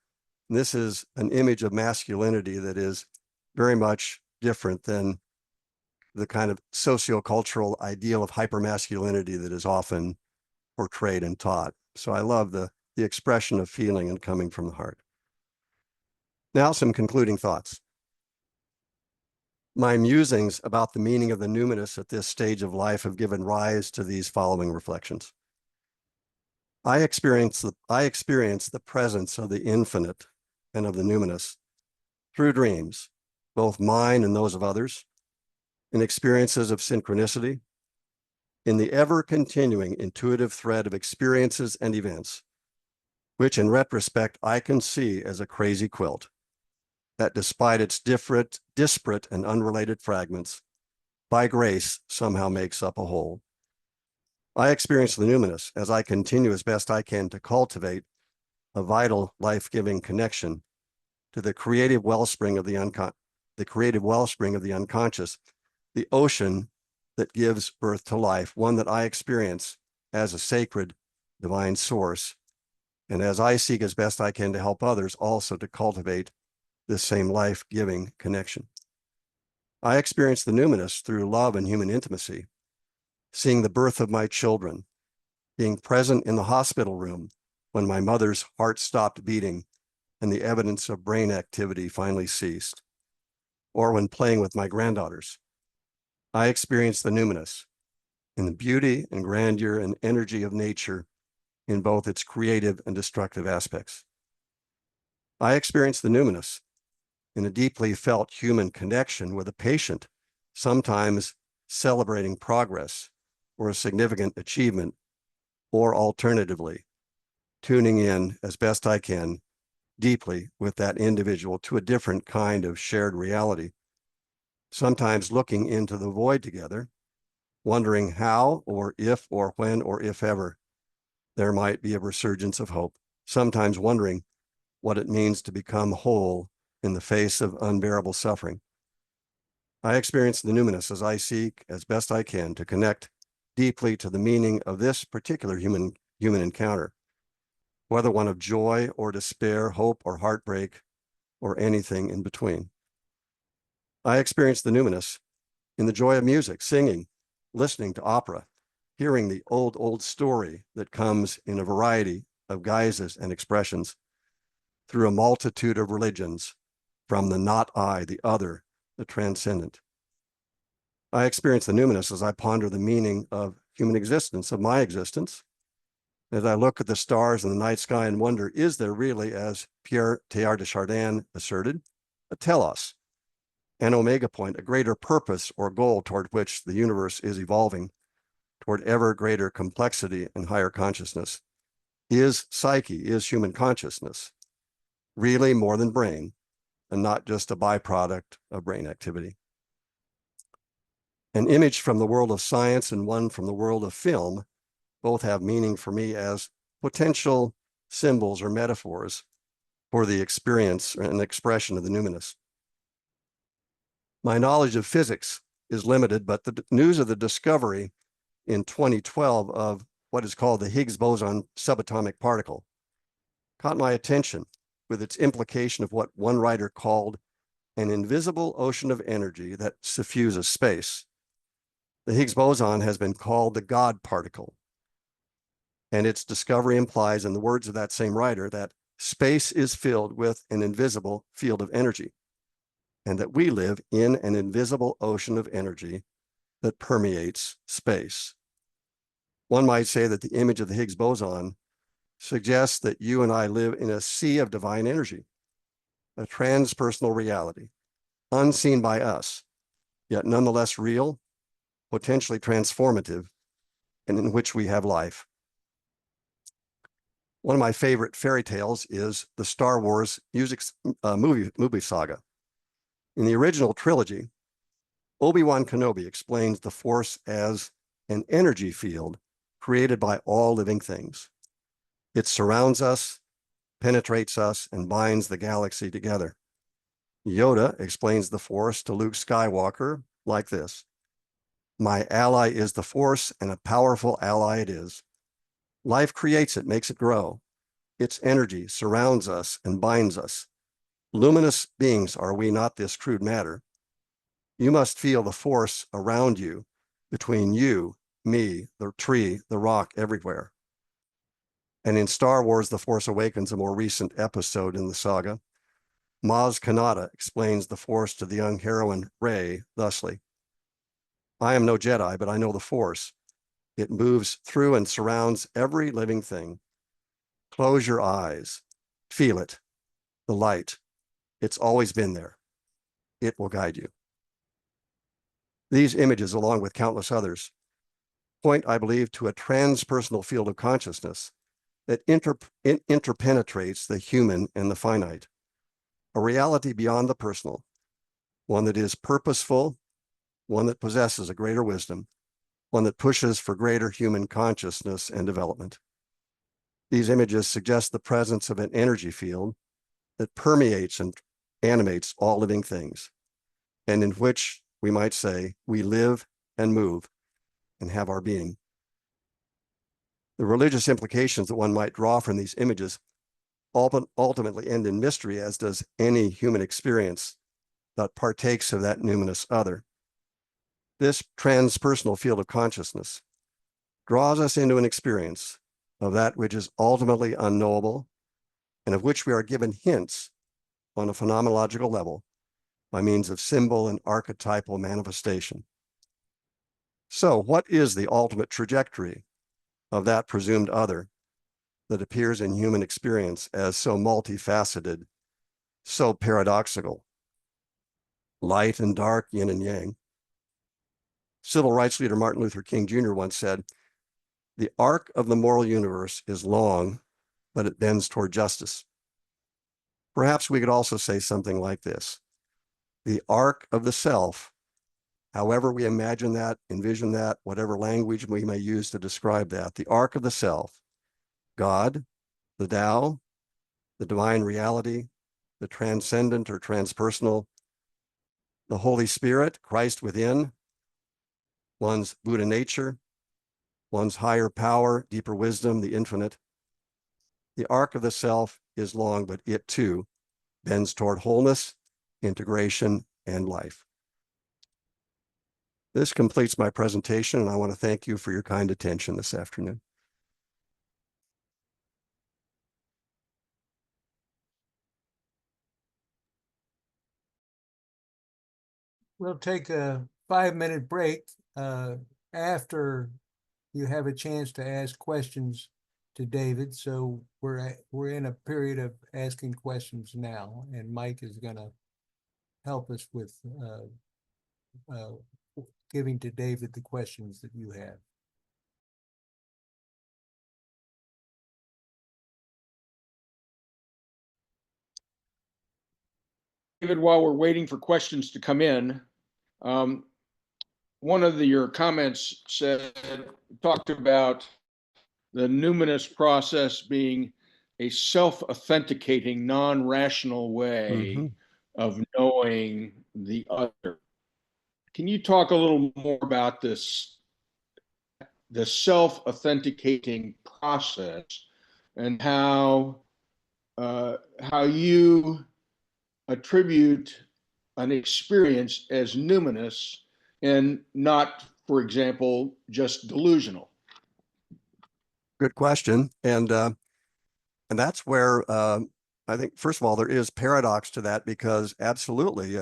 And this is an image of masculinity that is very much different than the kind of sociocultural ideal of hypermasculinity that is often portrayed and taught. So I love the expression of feeling and coming from the heart. Now, some concluding thoughts. My musings about the meaning of the numinous at this stage of life have given rise to these following reflections. I experience the presence of the infinite and of the numinous through dreams, both mine and those of others, in experiences of synchronicity, in the ever-continuing intuitive thread of experiences and events, which in retrospect I can see as a crazy quilt, that despite its disparate and unrelated fragments, by grace somehow makes up a whole. I experience the numinous as I continue as best I can to cultivate a vital, life-giving connection to the creative wellspring of the unconscious, the ocean that gives birth to life, one that I experience as a sacred divine source, and as I seek as best I can to help others also to cultivate this same life-giving connection. I experience the numinous through love and human intimacy, seeing the birth of my children, being present in the hospital room when my mother's heart stopped beating and the evidence of brain activity finally ceased, or when playing with my granddaughters. I experience the numinous in the beauty and grandeur and energy of nature in both its creative and destructive aspects. I experience the numinous in a deeply felt human connection with a patient, sometimes celebrating progress or a significant achievement, or alternatively, tuning in as best I can deeply with that individual to a different kind of shared reality, sometimes looking into the void together, wondering how or if or when or if ever there might be a resurgence of hope, sometimes wondering what it means to become whole in the face of unbearable suffering. I experience the numinous as I seek as best I can to connect deeply to the meaning of this particular human encounter, whether one of joy or despair, hope or heartbreak, or anything in between. I experience the numinous in the joy of music, singing, listening to opera, hearing the old story that comes in a variety of guises and expressions through a multitude of religions, from the not I, the other, the transcendent. I experience the numinous as I ponder the meaning of human existence, of my existence, as I look at the stars in the night sky and wonder, is there really, as Pierre Teilhard de Chardin asserted, a telos, an omega point, a greater purpose or goal toward which the universe is evolving, toward ever greater complexity and higher consciousness? Is psyche, is human consciousness really more than brain and not just a byproduct of brain activity? An image from the world of science and one from the world of film both have meaning for me as potential symbols or metaphors for the experience and expression of the numinous. My knowledge of physics is limited, but the news of the discovery in 2012 of what is called the Higgs boson subatomic particle caught my attention with its implication of what one writer called an invisible ocean of energy that suffuses space. The Higgs boson has been called the God particle, and its discovery implies, in the words of that same writer, that space is filled with an invisible field of energy, and that we live in an invisible ocean of energy that permeates space. One might say that the image of the Higgs boson suggests that you and I live in a sea of divine energy, a transpersonal reality, unseen by us, yet nonetheless real, potentially transformative, and in which we have life. One of my favorite fairy tales is the Star Wars movie saga. In the original trilogy, Obi-Wan Kenobi explains the Force as an energy field created by all living things. It surrounds us, penetrates us, and binds the galaxy together. Yoda explains the Force to Luke Skywalker like this: "My ally is the Force, and a powerful ally it is. Life creates it, makes it grow. Its energy surrounds us and binds us. Luminous beings are we, not this crude matter. You must feel the Force around you, between you, me, the tree, the rock, everywhere." And in Star Wars: The Force Awakens, a more recent episode in the saga, Maz Kanata explains the Force to the young heroine Rey thusly: "I am no Jedi, but I know the Force. It moves through and surrounds every living thing. Close your eyes, feel it, the light. It's always been there. It will guide you." These images, along with countless others, point, I believe, to a transpersonal field of consciousness that interpenetrates the human and the finite, a reality beyond the personal, one that is purposeful, one that possesses a greater wisdom, one that pushes for greater human consciousness and development. These images suggest the presence of an energy field that permeates and animates all living things, and in which, we might say, we live and move and have our being. The religious implications that one might draw from these images ultimately end in mystery, as does any human experience that partakes of that numinous other. This transpersonal field of consciousness draws us into an experience of that which is ultimately unknowable, and of which we are given hints on a phenomenological level by means of symbol and archetypal manifestation. So, what is the ultimate trajectory of that presumed other that appears in human experience as so multifaceted, so paradoxical? Light and dark, yin and yang. Civil rights leader Martin Luther King Jr. once said, "The arc of the moral universe is long, but it bends toward justice." Perhaps we could also say something like this: the arc of the self, however we imagine that, envision that, whatever language we may use to describe that, the arc of the self, God, the Tao, the divine reality, the transcendent or transpersonal, the Holy Spirit, Christ within, one's Buddha nature, one's higher power, deeper wisdom, the infinite. The arc of the self is long, but it too bends toward wholeness, integration, and life. This completes my presentation, and I want to thank you for your kind attention this afternoon. We'll take a 5-minute break after you have a chance to ask questions to David. So we're in a period of asking questions now, and Mike is going to help us with giving to David the questions that you have. David, while we're waiting for questions to come in, one of your comments talked about the numinous process being a self-authenticating, non-rational way of knowing the other. Can you talk a little more about this, the self-authenticating process, and how you attribute an experience as numinous and not, for example, just delusional? Good question. And that's where I think, first of all, there is paradox to that, because absolutely,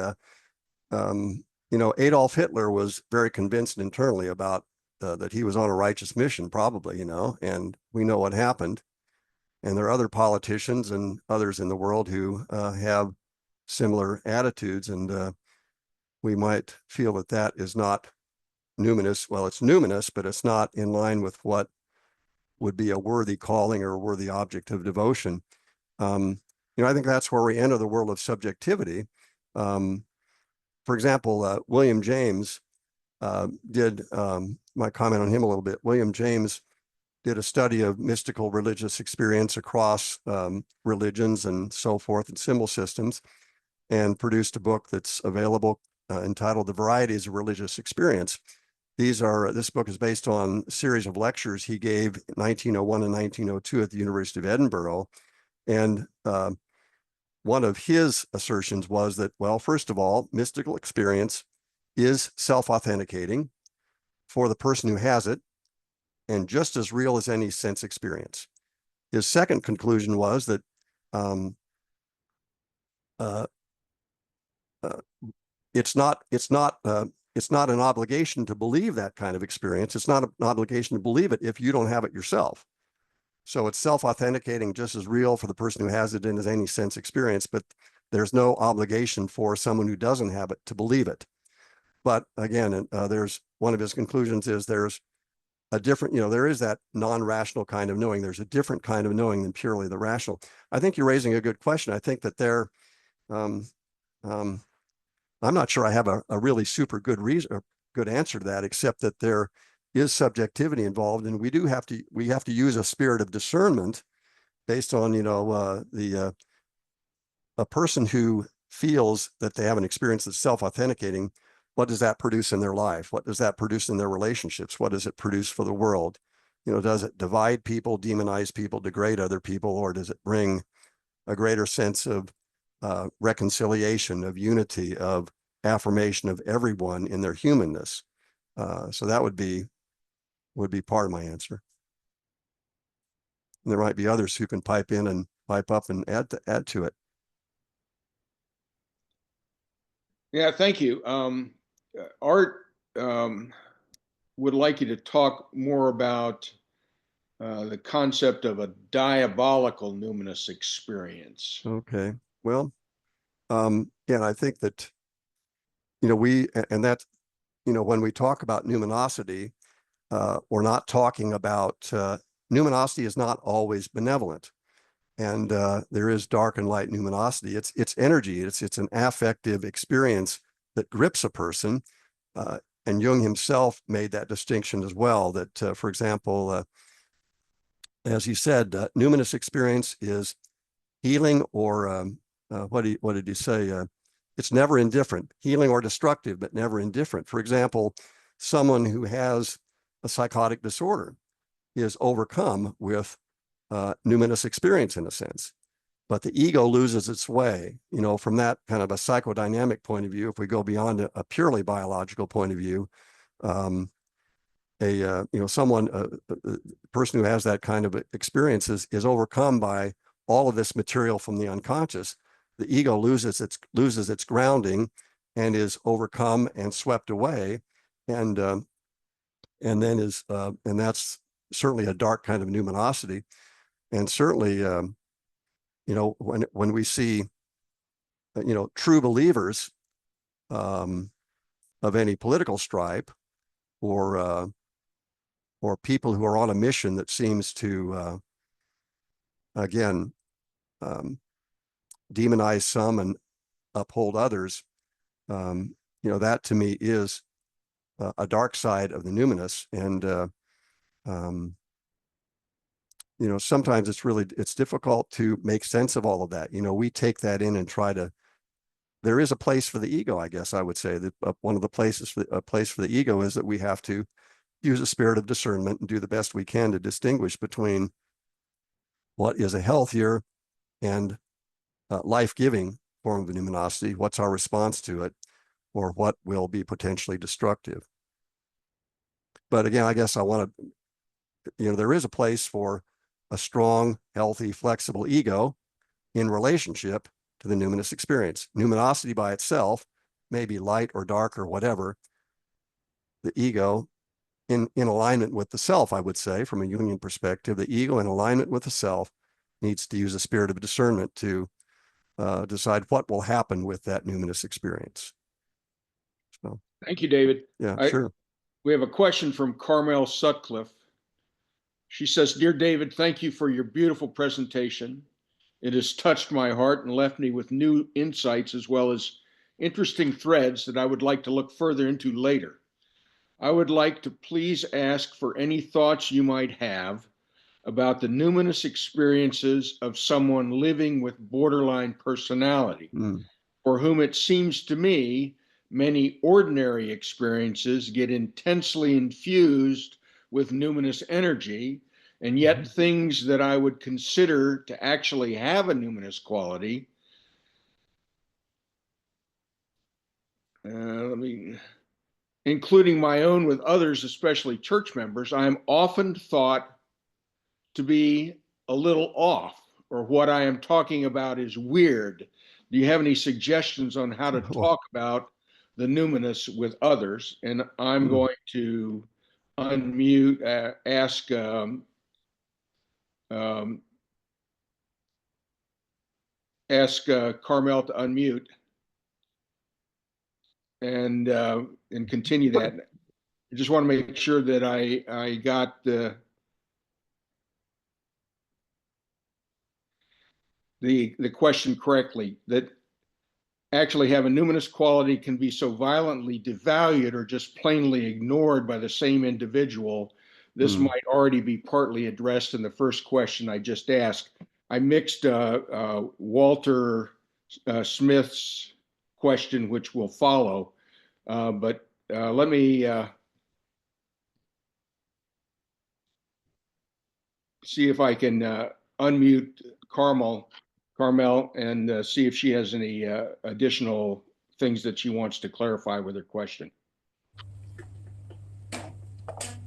Adolf Hitler was very convinced internally about that he was on a righteous mission, probably, and we know what happened. And there are other politicians and others in the world who have similar attitudes, and we might feel that that is not numinous. Well, it's numinous, but it's not in line with what would be a worthy calling or a worthy object of devotion. I think that's where we enter the world of subjectivity. for example, William James did, my comment on him a little bit, William James did a study of mystical religious experience across religions and so forth and symbol systems, and produced a book that's available entitled The Varieties of Religious Experience. This book is based on a series of lectures he gave in 1901 and 1902 at the University of Edinburgh. And one of his assertions was that, well, first of all, mystical experience is self-authenticating for the person who has it, and just as real as any sense experience. His second conclusion was that it's not an obligation to believe that kind of experience. It's not an obligation to believe it if you don't have it yourself. So it's self-authenticating, just as real for the person who has it in as any sense experience, but there's no obligation for someone who doesn't have it to believe it. But again, there's one of his conclusions is there's a different, there is that non-rational kind of knowing. There's a different kind of knowing than purely the rational. I think you're raising a good question. I think that I'm not sure I have a really super good reason or good answer to that, except that there is subjectivity involved, and we have to use a spirit of discernment based on a person who feels that they have an experience that's self-authenticating. What does that produce in their life? What does that produce in their relationships? What does it produce for the world? Does it divide people, demonize people, degrade other people, or does it bring a greater sense of reconciliation, of unity, of affirmation of everyone in their humanness? So that would be part of my answer. And there might be others who can pipe in and pipe up and add to it. Yeah, thank you. Art would like you to talk more about the concept of a diabolical numinous experience. Okay. Well, yeah, I think that, when we talk about numinosity, we're not talking about, numinosity is not always benevolent. And there is dark and light numinosity. It's energy. It's an affective experience that grips a person. And Jung himself made that distinction as well, that, for example, as he said, numinous experience is healing or what did he say? It's never indifferent, healing or destructive, but never indifferent. For example, someone who has a psychotic disorder is overcome with numinous experience in a sense, but the ego loses its way. From that kind of a psychodynamic point of view, if we go beyond a purely biological point of view, a person who has that kind of experience is overcome by all of this material from the unconscious. The ego loses its grounding and is overcome and swept away, and then and that's certainly a dark kind of numinosity. And certainly, when we see, true believers of any political stripe, or people who are on a mission that seems to, again, demonize some and uphold others, that to me is a dark side of the numinous. And sometimes it's difficult to make sense of all of that. We take that in and there is a place for the ego, I guess I would say that one of the places a place for the ego is that we have to use a spirit of discernment and do the best we can to distinguish between what is a healthier and life-giving form of numinosity, what's our response to it, or what will be potentially destructive. But again, I guess I want to, there is a place for a strong, healthy, flexible ego in relationship to the numinous experience. Numinosity by itself may be light or dark or whatever. The ego in alignment with the self, I would say, from a Jungian perspective, the ego in alignment with the self needs to use a spirit of discernment to decide what will happen with that numinous experience. So, thank you, David. Yeah, sure. We have a question from Carmel Sutcliffe. She says, "Dear David, thank you for your beautiful presentation. It has touched my heart and left me with new insights as well as interesting threads that I would like to look further into later. I would like to please ask for any thoughts you might have about the numinous experiences of someone living with borderline personality, for whom it seems to me many ordinary experiences get intensely infused with numinous energy, and yet things that I would consider to actually have a numinous quality, including my own with others, especially church members, I am often thought to be a little off, or what I am talking about is weird. Do you have any suggestions on how to talk about the numinous with others? And I'm going to unmute, ask Carmel to unmute and continue that. I just want to make sure that I got the question correctly, that actually have a numinous quality can be so violently devalued or just plainly ignored by the same individual. This might already be partly addressed in the first question I just asked. I mixed Walter Smith's question, which will follow, but let me see if I can unmute Carmel, and see if she has any additional things that she wants to clarify with her question.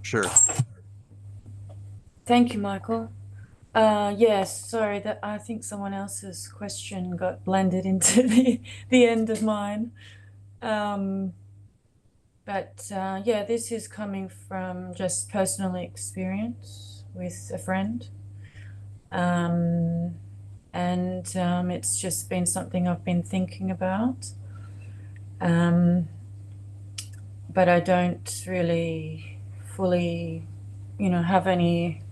Sure. Thank you, Michael. Yes, sorry that I think someone else's question got blended into the end of mine. But yeah, this is coming from just personal experience with a friend. It's just been something I've been thinking about. But I don't really fully, have any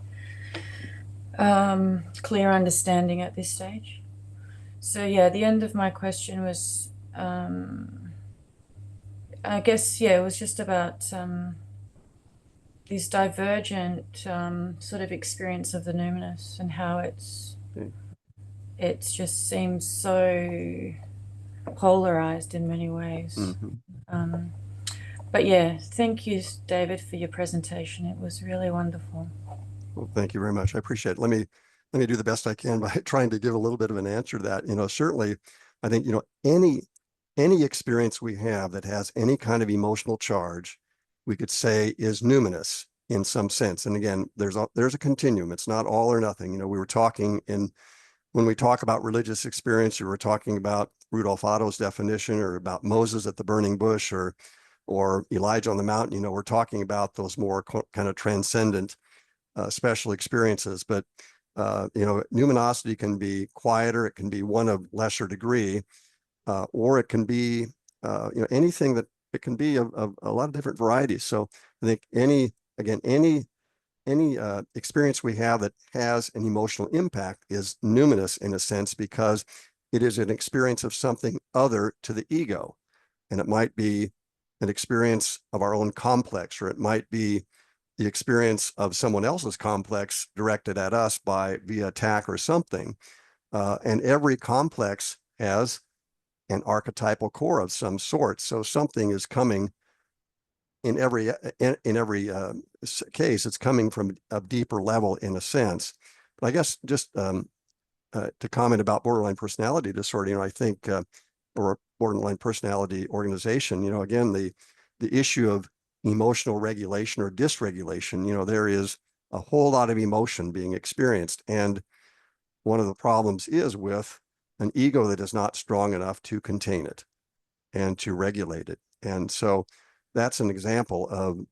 clear understanding at this stage. So yeah, the end of my question was, I guess, yeah, it was just about this divergent sort of experience of the numinous and how it just seems so polarized in many ways. But yeah, thank you, David, for your presentation. It was really wonderful. Well, thank you very much. I appreciate it. Let me do the best I can by trying to give a little bit of an answer to that. Certainly, I think, any experience we have that has any kind of emotional charge, we could say is numinous in some sense. And again, there's a continuum. It's not all or nothing. We were talking when we talk about religious experience, we were talking about Rudolf Otto's definition, or about Moses at the burning bush, or Elijah on the mountain. We're talking about those more kind of transcendent special experiences. But numinosity can be quieter, it can be one of lesser degree, or it can be anything that it can be of a lot of different varieties. So I think any experience we have that has an emotional impact is numinous in a sense, because it is an experience of something other to the ego. And it might be an experience of our own complex, or it might be the experience of someone else's complex directed at us via attack or something. And every complex has an archetypal core of some sort. So something is coming in every case, it's coming from a deeper level in a sense. But I guess just to comment about borderline personality disorder, I think, or borderline personality organization, again, the issue of emotional regulation or dysregulation, there is a whole lot of emotion being experienced. And one of the problems is with an ego that is not strong enough to contain it and to regulate it. And so that's an example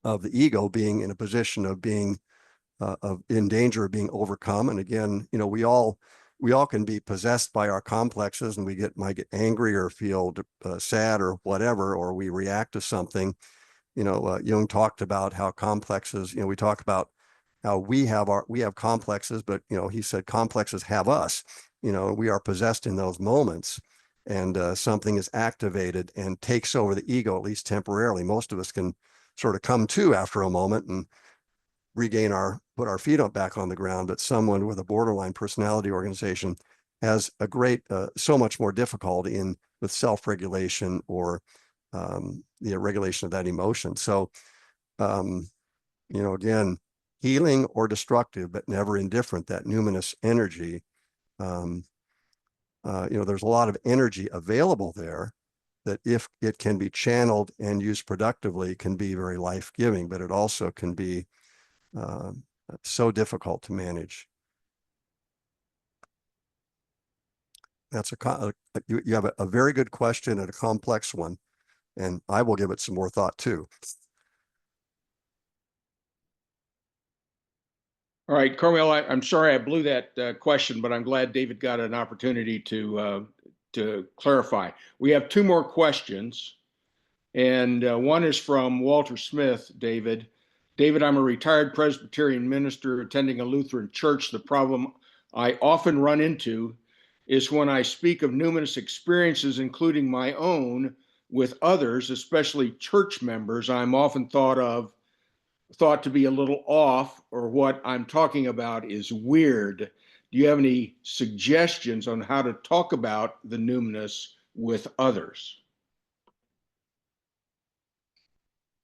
of the ego being in a position of being in danger of being overcome. And again, we all can be possessed by our complexes, and we might get angry or feel sad or whatever, or we react to something. Jung talked about how complexes, we talk about how we have complexes, but he said complexes have us. We are possessed in those moments. something is activated and takes over the ego, at least temporarily. Most of us can sort of come to after a moment and put our feet up back on the ground, but someone with a borderline personality organization has a so much more difficulty with self-regulation or the regulation of that emotion. So, again, healing or destructive, but never indifferent, that numinous energy. There's a lot of energy available there that, if it can be channeled and used productively, can be very life-giving, but it also can be so difficult to manage. You have a very good question and a complex one, and I will give it some more thought too. All right, Carmel, I'm sorry I blew that question, but I'm glad David got an opportunity to clarify. We have two more questions, and one is from Walter Smith, David. David, I'm a retired Presbyterian minister attending a Lutheran church. The problem I often run into is when I speak of numinous experiences, including my own, with others, especially church members, I'm often thought to be a little off, or what I'm talking about is weird. Do you have any suggestions on how to talk about the numinous with others?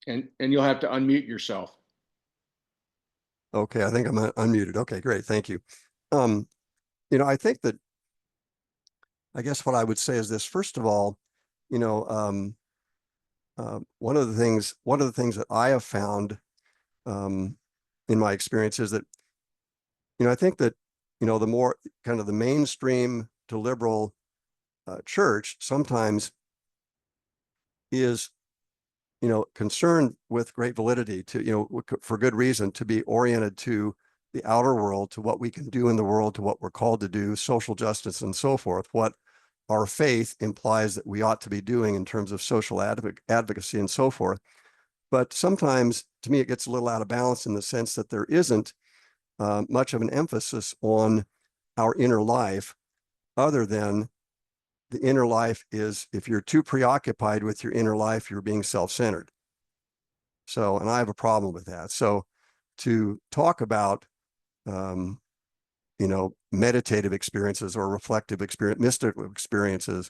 And you'll have to unmute yourself. Okay, I think I'm unmuted. Okay, great, thank you. I think that, I guess what I would say is this. First of all, one of the things that I have found in my experience is that, I think that, the more kind of the mainstream to liberal church sometimes is, concerned with great validity to, for good reason, to be oriented to the outer world, to what we can do in the world, to what we're called to do, social justice and so forth, what our faith implies that we ought to be doing in terms of social advocacy and so forth. But sometimes, to me, it gets a little out of balance in the sense that there isn't much of an emphasis on our inner life, other than the inner life is, if you're too preoccupied with your inner life, you're being self-centered. So, and I have a problem with that. So to talk about, meditative experiences or reflective experience, mystical experiences,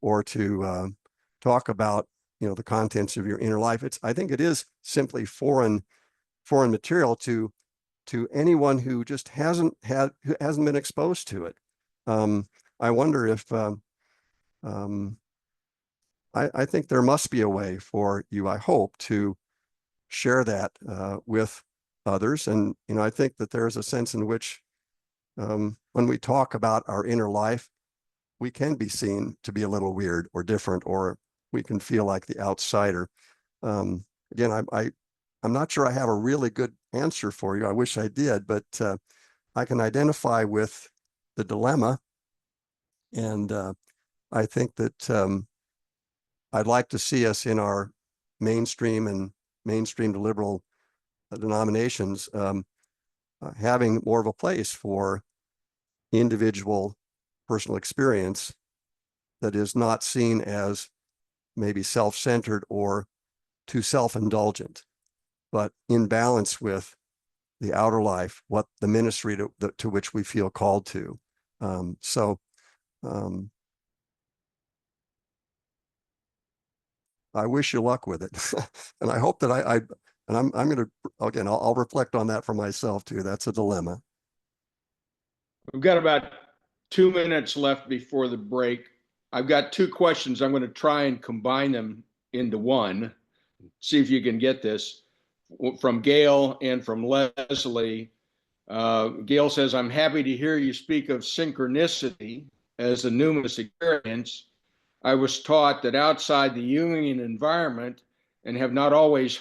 or to talk about, the contents of your inner life, I think it is simply foreign material to anyone who just hasn't been exposed to it. I wonder if, I think there must be a way for you, I hope, to share that with others. And, I think that there is a sense in which when we talk about our inner life, we can be seen to be a little weird or different, or we can feel like the outsider. Again, I'm not sure I have a really good answer for you. I wish I did, but I can identify with the dilemma. And I think that I'd like to see us in our mainstream to liberal denominations having more of a place for individual personal experience that is not seen as maybe self-centered or too self-indulgent, but in balance with the outer life, what the ministry to which we feel called to. I wish you luck with it. And I hope that I'm going to, again, I'll reflect on that for myself too. That's a dilemma. We've got about 2 minutes left before the break. I've got two questions. I'm going to try and combine them into one. See if you can get this. From Gail and from Leslie. Gail says, I'm happy to hear you speak of synchronicity as a numinous experience. I was taught that outside the Jungian environment, and have not always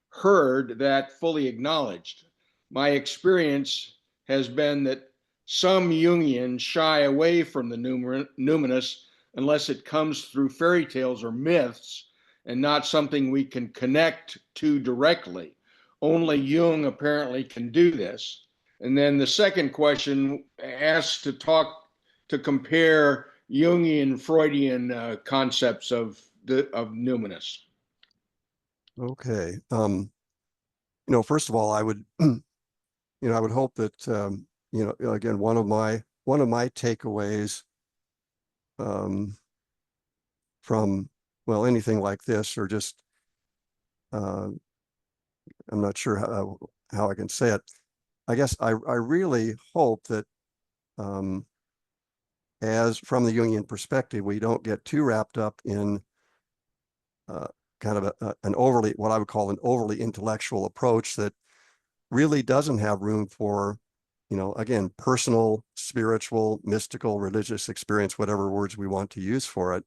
heard that fully acknowledged. My experience has been that some Jungians shy away from the numinous unless it comes through fairy tales or myths and not something we can connect to directly. Only Jung apparently can do this. And then the second question asks to compare Jungian, Freudian concepts of numinous. Okay. First of all, I would, I would hope that, again, one of my takeaways from, well, anything like this, or just, I'm not sure how I can say it. I guess I really hope that, as from the Jungian perspective, we don't get too wrapped up in kind of an overly, what I would call an overly intellectual approach that really doesn't have room for, again, personal, spiritual, mystical, religious experience, whatever words we want to use for it.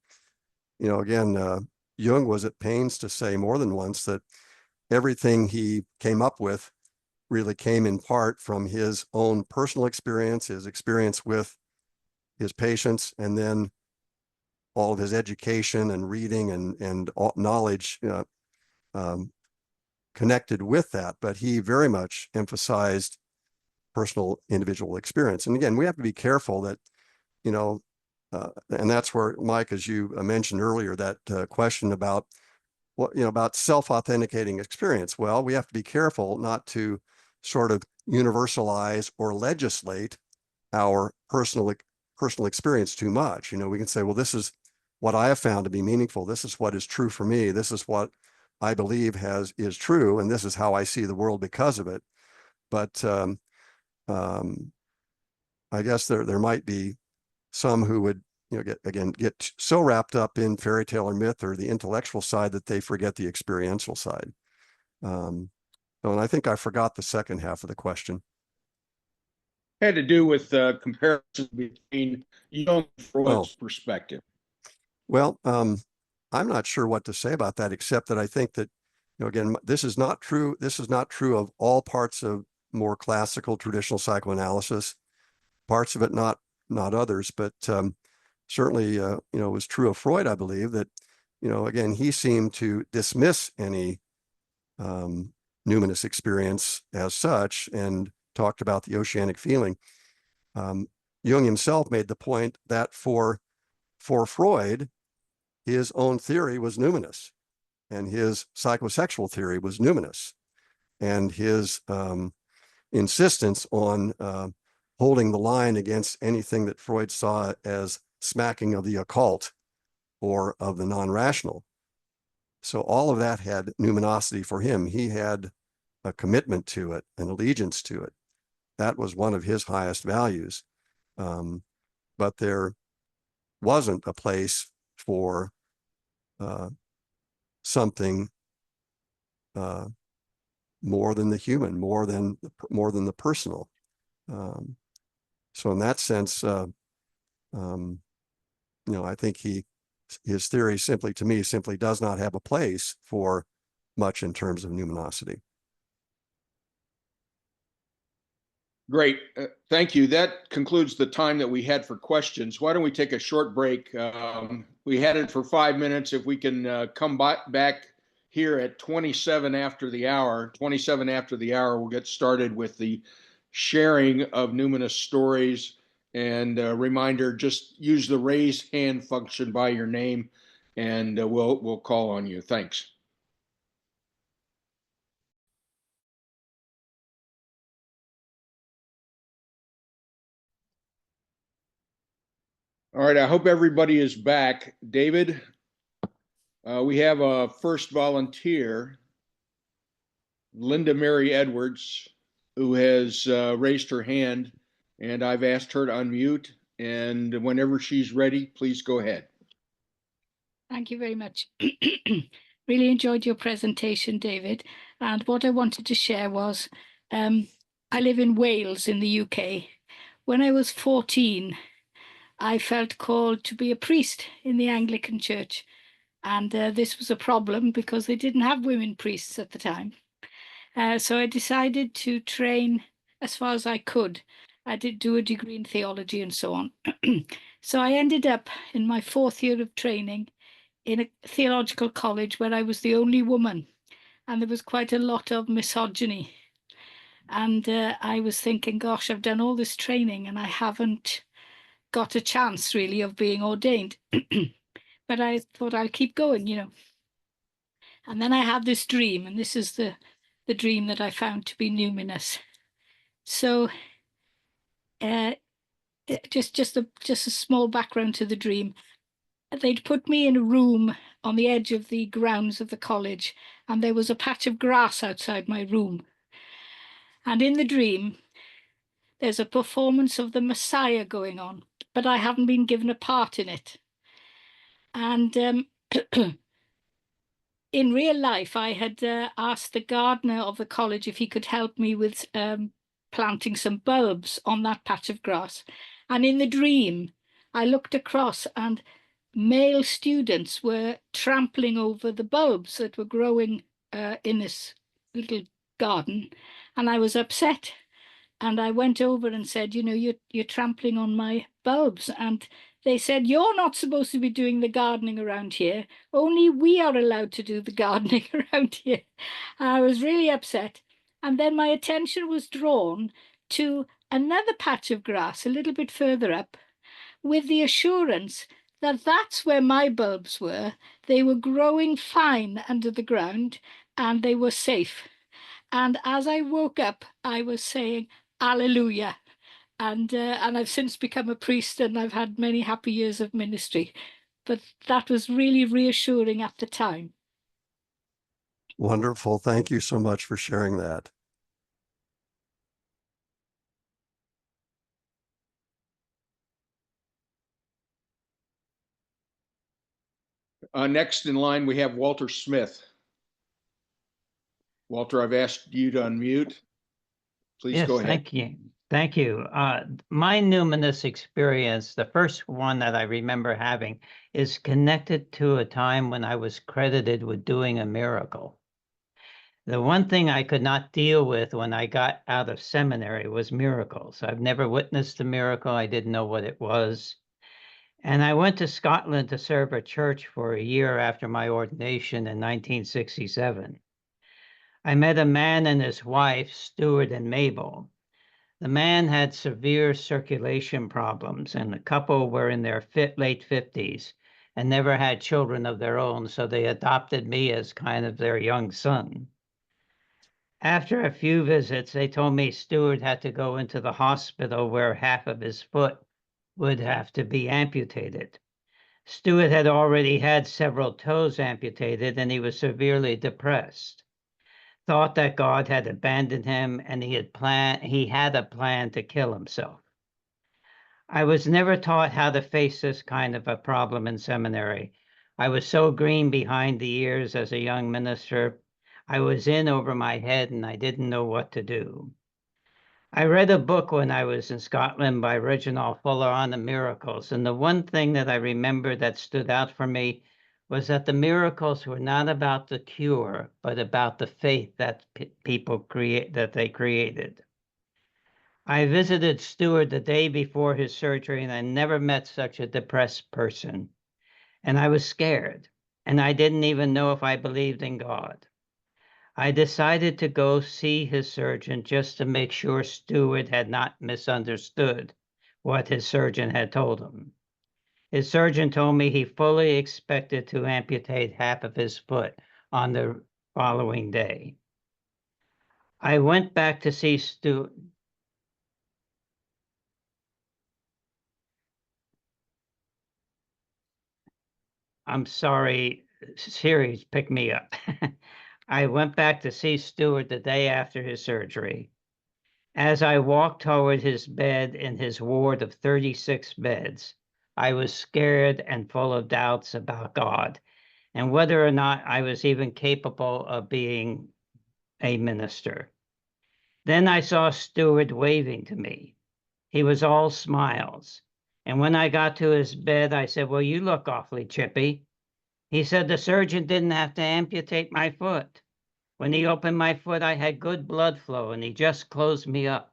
Again, Jung was at pains to say more than once that everything he came up with really came in part from his own personal experience, his experience with his patients, and then all of his education and reading and knowledge connected with that. But he very much emphasized personal individual experience. And again, we have to be careful that, and that's where, Mike, as you mentioned earlier, that question about about self-authenticating experience. Well, we have to be careful not to sort of universalize or legislate our personal experience too much. We can say, well, this is what I have found to be meaningful. This is what is true for me. This is what I believe is true, and this is how I see the world because of it. But I guess there might be some who would get so wrapped up in fairy tale or myth or the intellectual side that they forget the experiential side. And I think I forgot the second half of the question. Had to do with comparison between Jung and Freud's perspective. Well, I'm not sure what to say about that, except that I think that, again, this is not true. This is not true of all parts of more classical traditional psychoanalysis. Parts of it, not others, but certainly, it was true of Freud, I believe, that, again, he seemed to dismiss any numinous experience as such and talked about the oceanic feeling. Jung himself made the point that for Freud, his own theory was numinous, and his psychosexual theory was numinous, and his insistence on holding the line against anything that Freud saw as smacking of the occult or of the non-rational. So all of that had numinosity for him. He had a commitment to it, an allegiance to it. That was one of his highest values. But there wasn't a place for something more than the human, more than the personal. So in that sense, I think his theory simply does not have a place for much in terms of numinosity. Great. Thank you. That concludes the time that we had for questions. Why don't we take a short break? We had it for 5 minutes. If we can come back here at 27 after the hour, we'll get started with the sharing of numinous stories. And a reminder, just use the raise hand function by your name, and we'll call on you. Thanks. All right, I hope everybody is back. David, we have a first volunteer, Linda Mary Edwards, who has raised her hand, and I've asked her to unmute. And whenever she's ready, please go ahead. Thank you very much. Really enjoyed your presentation, David. And what I wanted to share was, I live in Wales in the UK. When I was 14, I felt called to be a priest in the Anglican Church. And this was a problem because they didn't have women priests at the time. So I decided to train as far as I could. I did do a degree in theology and so on. So I ended up in my 4th year of training in a theological college where I was the only woman. And there was quite a lot of misogyny. And I was thinking, gosh, I've done all this training and I haven't got a chance really of being ordained. But I thought I'll keep going, you know. And then I had this dream, and this is the dream that I found to be numinous. So just a small background to the dream. They'd put me in a room on the edge of the grounds of the college, and there was a patch of grass outside my room. And in the dream, there's a performance of the Messiah going on, but I haven't been given a part in it. And in real life, I had asked the gardener of the college if he could help me with planting some bulbs on that patch of grass. And in the dream, I looked across and male students were trampling over the bulbs that were growing in this little garden. And I was upset. And I went over and said, you know, you're trampling on my bulbs. And they said, you're not supposed to be doing the gardening around here. Only we are allowed to do the gardening around here. I was really upset. And then my attention was drawn to another patch of grass a little bit further up, with the assurance that that's where my bulbs were. They were growing fine under the ground and they were safe. And as I woke up, I was saying, Alleluia. And I've since become a priest, and I've had many happy years of ministry. But that was really reassuring at the time. Wonderful. Thank you so much for sharing that. Next in line, we have Walter Smith. Walter, I've asked you to unmute. Please Yes, go ahead. thank you. Thank you. My numinous experience, the first one that I remember having, is connected to a time when I was credited with doing a miracle. The one thing I could not deal with when I got out of seminary was miracles. I've never witnessed a miracle. I didn't know what it was. And I went to Scotland to serve a church for a year after my ordination in 1967. I met a man and his wife, Stuart and Mabel. The man had severe circulation problems, and the couple were in their late 50s and never had children of their own, so they adopted me as kind of their young son. After a few visits, they told me Stuart had to go into the hospital where half of his foot would have to be amputated. Stuart had already had several toes amputated, and he was severely depressed. Thought that God had abandoned him, and he had a plan to kill himself. I was never taught how to face this kind of a problem in seminary. I was so green behind the ears as a young minister. I was in over my head, and I didn't know what to do. I read a book when I was in Scotland by Reginald Fuller on the miracles, and the one thing that I remember that stood out for me was that the miracles were not about the cure, but about the faith that they created. I visited Stuart the day before his surgery, and I never met such a depressed person. And I was scared, and I didn't even know if I believed in God. I decided to go see his surgeon just to make sure Stuart had not misunderstood what his surgeon had told him. His surgeon told me he fully expected to amputate half of his foot on the following day. I went back to see Stuart. I'm sorry, Siri's picked me up. I went back to see Stuart the day after his surgery. As I walked toward his bed in his ward of 36 beds, I was scared and full of doubts about God and whether or not I was even capable of being a minister. Then I saw Stuart waving to me. He was all smiles. And when I got to his bed, I said, "Well, you look awfully chippy." He said the surgeon didn't have to amputate my foot. When he opened my foot, I had good blood flow, and he just closed me up.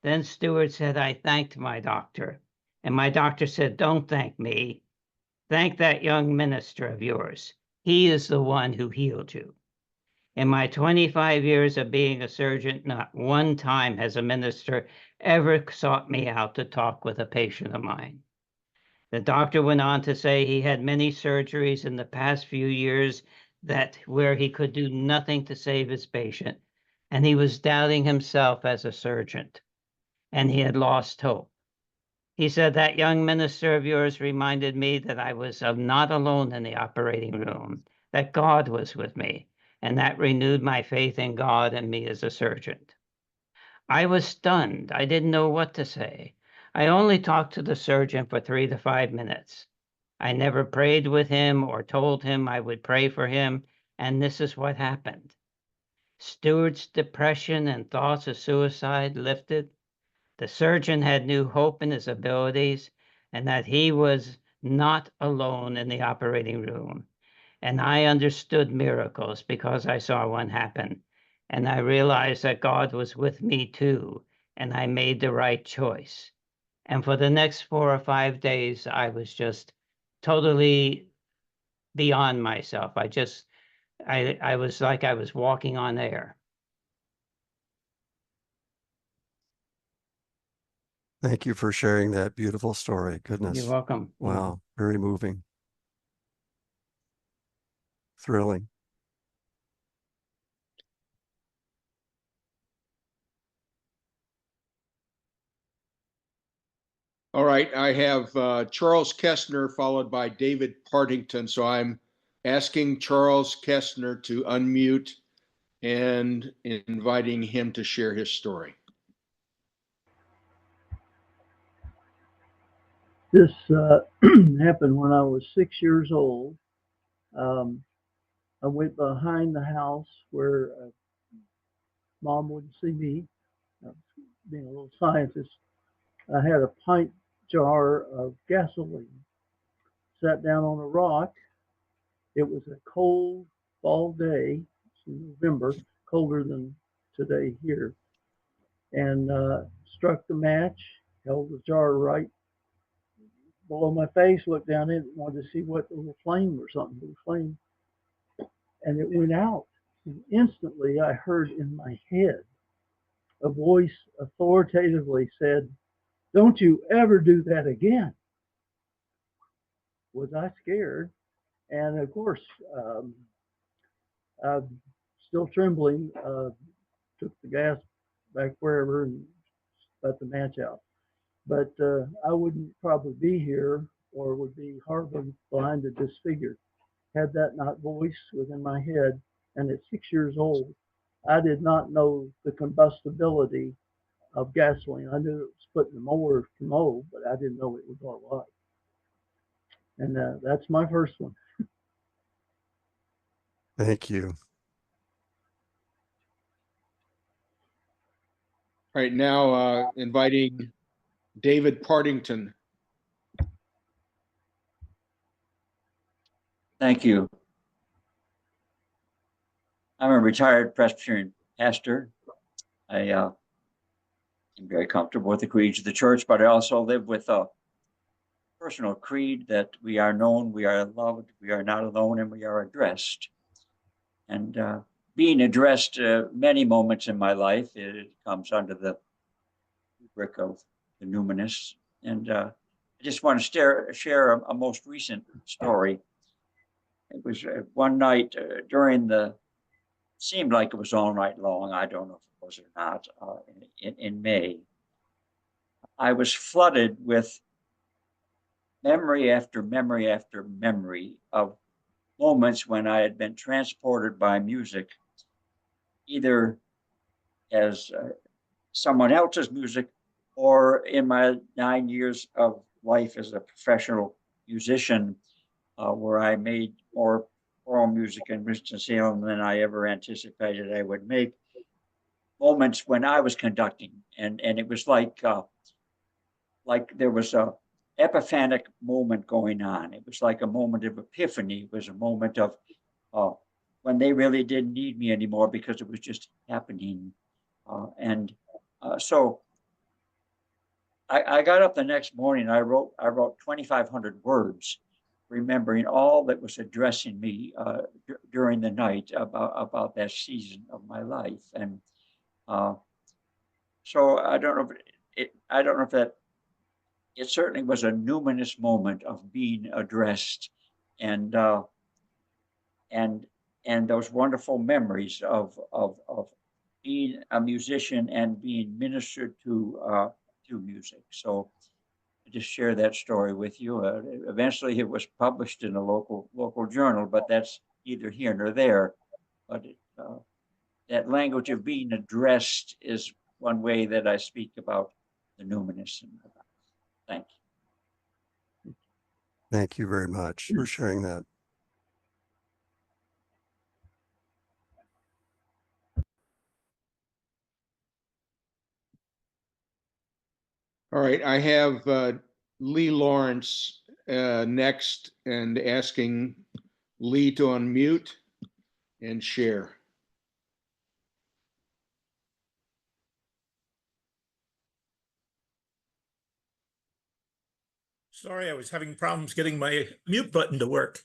Then Stuart said, "I thanked my doctor." And my doctor said, "Don't thank me. Thank that young minister of yours. He is the one who healed you." In my 25 years of being a surgeon, not one time has a minister ever sought me out to talk with a patient of mine. The doctor went on to say he had many surgeries in the past few years where he could do nothing to save his patient, and he was doubting himself as a surgeon, and he had lost hope. He said, that young minister of yours reminded me that I was not alone in the operating room, that God was with me, and that renewed my faith in God and me as a surgeon. I was stunned. I didn't know what to say. I only talked to the surgeon for 3 to 5 minutes. I never prayed with him or told him I would pray for him, and this is what happened. Stewart's depression and thoughts of suicide lifted. The surgeon had new hope in his abilities and that he was not alone in the operating room. And I understood miracles because I saw one happen. And I realized that God was with me too, and I made the right choice. And for the next 4 or 5 days, I was just totally beyond myself. I was like I was walking on air. Thank you for sharing that beautiful story. Goodness. You're welcome. Wow. Very moving. Thrilling. All right, I have Charles Kestner followed by David Partington. So I'm asking Charles Kestner to unmute and inviting him to share his story. This happened when I was 6 years old. I went behind the house where Mom wouldn't see me. Being a little scientist, I had a pint jar of gasoline. Sat down on a rock. It was a cold fall day. It's in November, colder than today here. And struck the match, held the jar right below my face, looked down in it, wanted to see what little flame or something, little flame. And it went out. And instantly I heard in my head a voice authoritatively said, "Don't you ever do that again." Was I scared? And of course, I'm still trembling, took the gas back wherever and let the match out. But I wouldn't probably be here or would be horribly blind and disfigured had that not voice within my head. And at 6 years old, I did not know the combustibility of gasoline. I knew it was put in the mower to mow, but I didn't know it was all right. And that's my first one. Thank you. All right, now inviting David Partington. Thank you. I'm a retired Presbyterian pastor. I am very comfortable with the creeds of the church, but I also live with a personal creed that we are known, we are loved, we are not alone, and we are addressed. And being addressed many moments in my life, it comes under the rubric of the numinous. And I just want to share a most recent story. It was one night during seemed like it was all night long. I don't know if it was or not. In May, I was flooded with memory after memory after memory of moments when I had been transported by music, either as someone else's music or in my 9 years of life as a professional musician, where I made more choral music in Winston-Salem than I ever anticipated I would make. Moments when I was conducting, and it was like there was a epiphanic moment going on. It was like a moment of epiphany. It was a moment of when they really didn't need me anymore because it was just happening. So I got up the next morning. I wrote 2,500 words remembering all that was addressing me during the night about that season of my life. And so I don't know if that it certainly was a numinous moment of being addressed, and those wonderful memories of being a musician and being ministered to music. So I just share that story with you. Eventually, it was published in a local journal, but that's neither here nor there. But that language of being addressed is one way that I speak about the numinous in my life. Thank you. Thank you very much for sharing that. All right, I have Lee Lawrence next, and asking Lee to unmute and share. Sorry, I was having problems getting my mute button to work.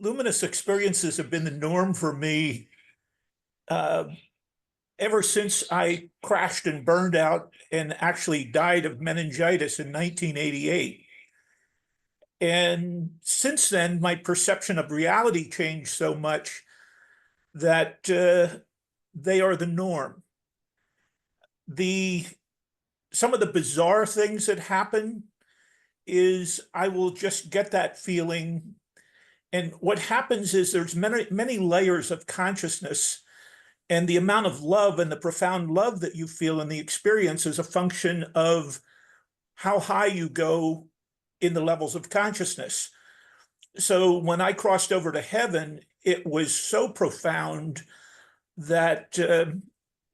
Luminous experiences have been the norm for me ever since I crashed and burned out and actually died of meningitis in 1988. And since then, my perception of reality changed so much that they are the norm. Some of the bizarre things that happen is I will just get that feeling. And what happens is there's many layers of consciousness, and the amount of love and the profound love that you feel in the experience is a function of how high you go in the levels of consciousness. So when I crossed over to heaven, it was so profound that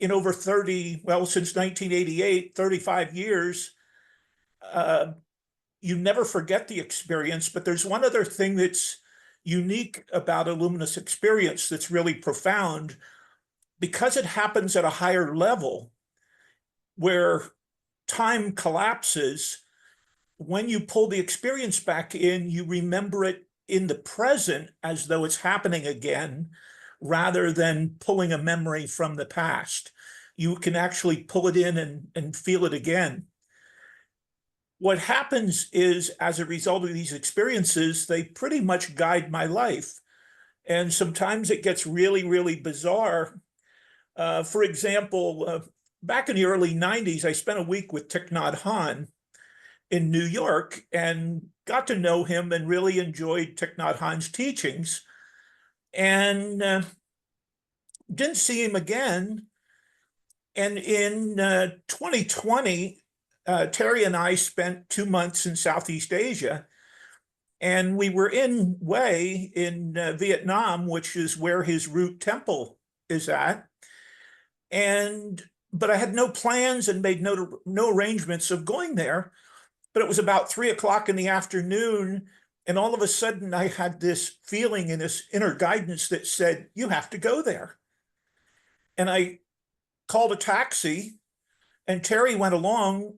in over since 1988, 35 years, you never forget the experience. But there's one other thing that's unique about a luminous experience that's really profound, because it happens at a higher level where time collapses. When you pull the experience back in, you remember it in the present as though it's happening again, rather than pulling a memory from the past. You can actually pull it in and feel it again. What happens is, as a result of these experiences, they pretty much guide my life. And sometimes it gets really, really bizarre. For example, back in the early 90s, I spent a week with Thich Nhat Hanh in New York and got to know him and really enjoyed Thich Nhat Hanh's teachings. And didn't see him again. And in 2020, Terry and I spent 2 months in Southeast Asia, and we were in Hue in Vietnam, which is where his root temple is at. But I had no plans and made no arrangements of going there. But it was about 3 o'clock in the afternoon, and all of a sudden I had this feeling and this inner guidance that said, you have to go there. And I called a taxi, and Terry went along.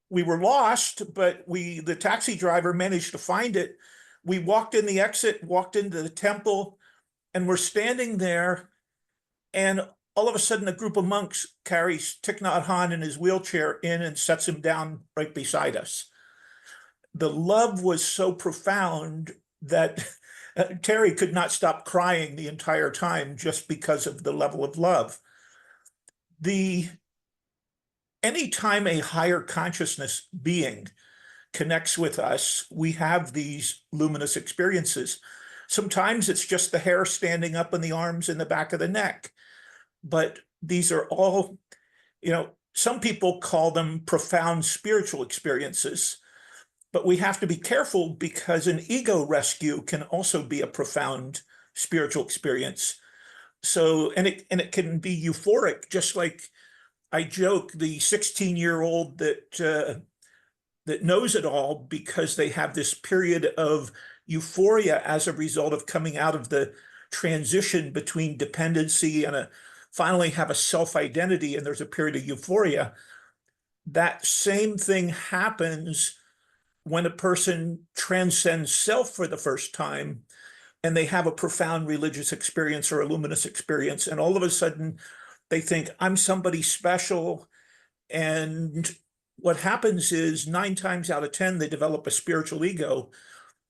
We were lost, but the taxi driver managed to find it. We walked in the exit, walked into the temple, and we're standing there. And all of a sudden, a group of monks carries Thich Nhat Hanh in his wheelchair in and sets him down right beside us. The love was so profound that Terry could not stop crying the entire time just because of the level of love. Anytime a higher consciousness being connects with us, we have these luminous experiences. Sometimes it's just the hair standing up in the arms and the back of the neck. But these are all, some people call them profound spiritual experiences. But we have to be careful, because an ego rescue can also be a profound spiritual experience. So, and it can be euphoric, just like I joke, the 16-year-old that knows it all because they have this period of euphoria as a result of coming out of the transition between dependency and finally have a self-identity, and there's a period of euphoria. That same thing happens when a person transcends self for the first time and they have a profound religious experience or a luminous experience, and all of a sudden they think, I'm somebody special. And what happens is 9 times out of 10, they develop a spiritual ego.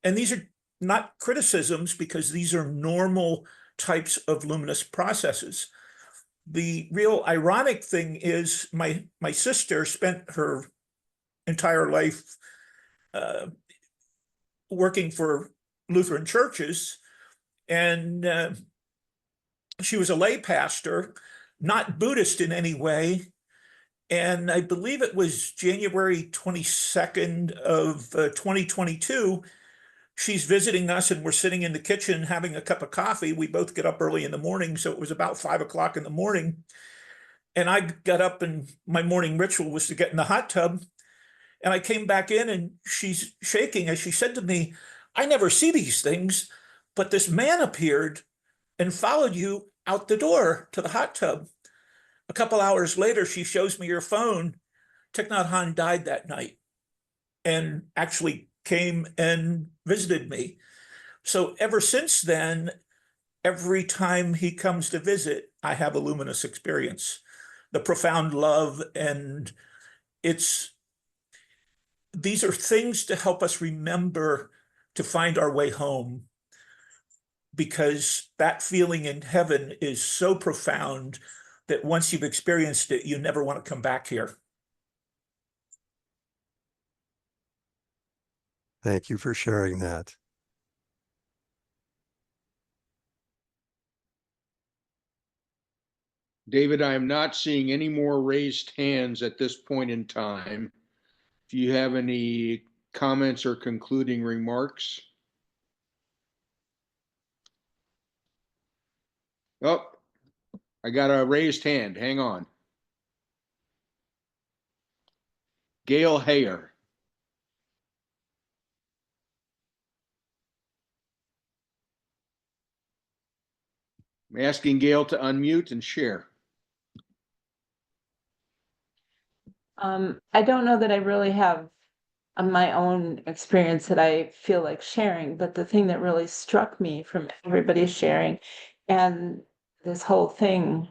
And these are not criticisms, because these are normal types of luminous processes. The real ironic thing is my sister spent her entire life working for Lutheran churches, and she was a lay pastor, not Buddhist in any way. And I believe it was January 22nd of 2022. She's visiting us, and we're sitting in the kitchen having a cup of coffee. We both get up early in the morning, so it was about 5 o'clock in the morning. And I got up, and my morning ritual was to get in the hot tub. And I came back in, and she's shaking as she said to me, I never see these things, but this man appeared and followed you out the door to the hot tub. A couple hours later, she shows me her phone. Thich Nhat Hanh died that night and actually came and visited me. So ever since then, every time he comes to visit, I have a luminous experience, the profound love. And these are things to help us remember to find our way home, because that feeling in heaven is so profound that once you've experienced it, you never want to come back here. Thank you for sharing that. David, I am not seeing any more raised hands at this point in time. If you have any comments or concluding remarks. Oh, I got a raised hand. Hang on. Gail Hayer. I'm asking Gail to unmute and share. I don't know that I really have my own experience that I feel like sharing, but the thing that really struck me from everybody sharing and this whole thing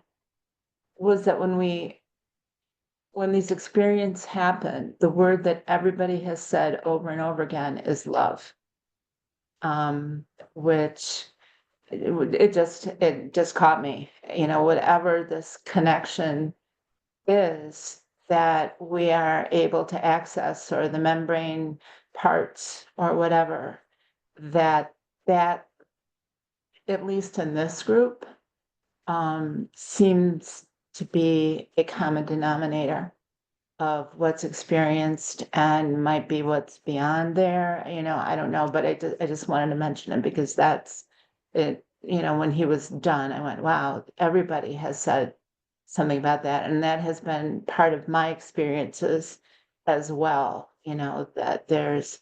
was that when these experiences happen, the word that everybody has said over and over again is love. Which it just caught me, whatever this connection is that we are able to access, or the membrane parts or whatever, that at least in this group seems to be a common denominator of what's experienced, and might be what's beyond there. I don't know, but I just wanted to mention it, because that's it. When he was done, I went, wow, everybody has said something about that. And that has been part of my experiences as well, that there's,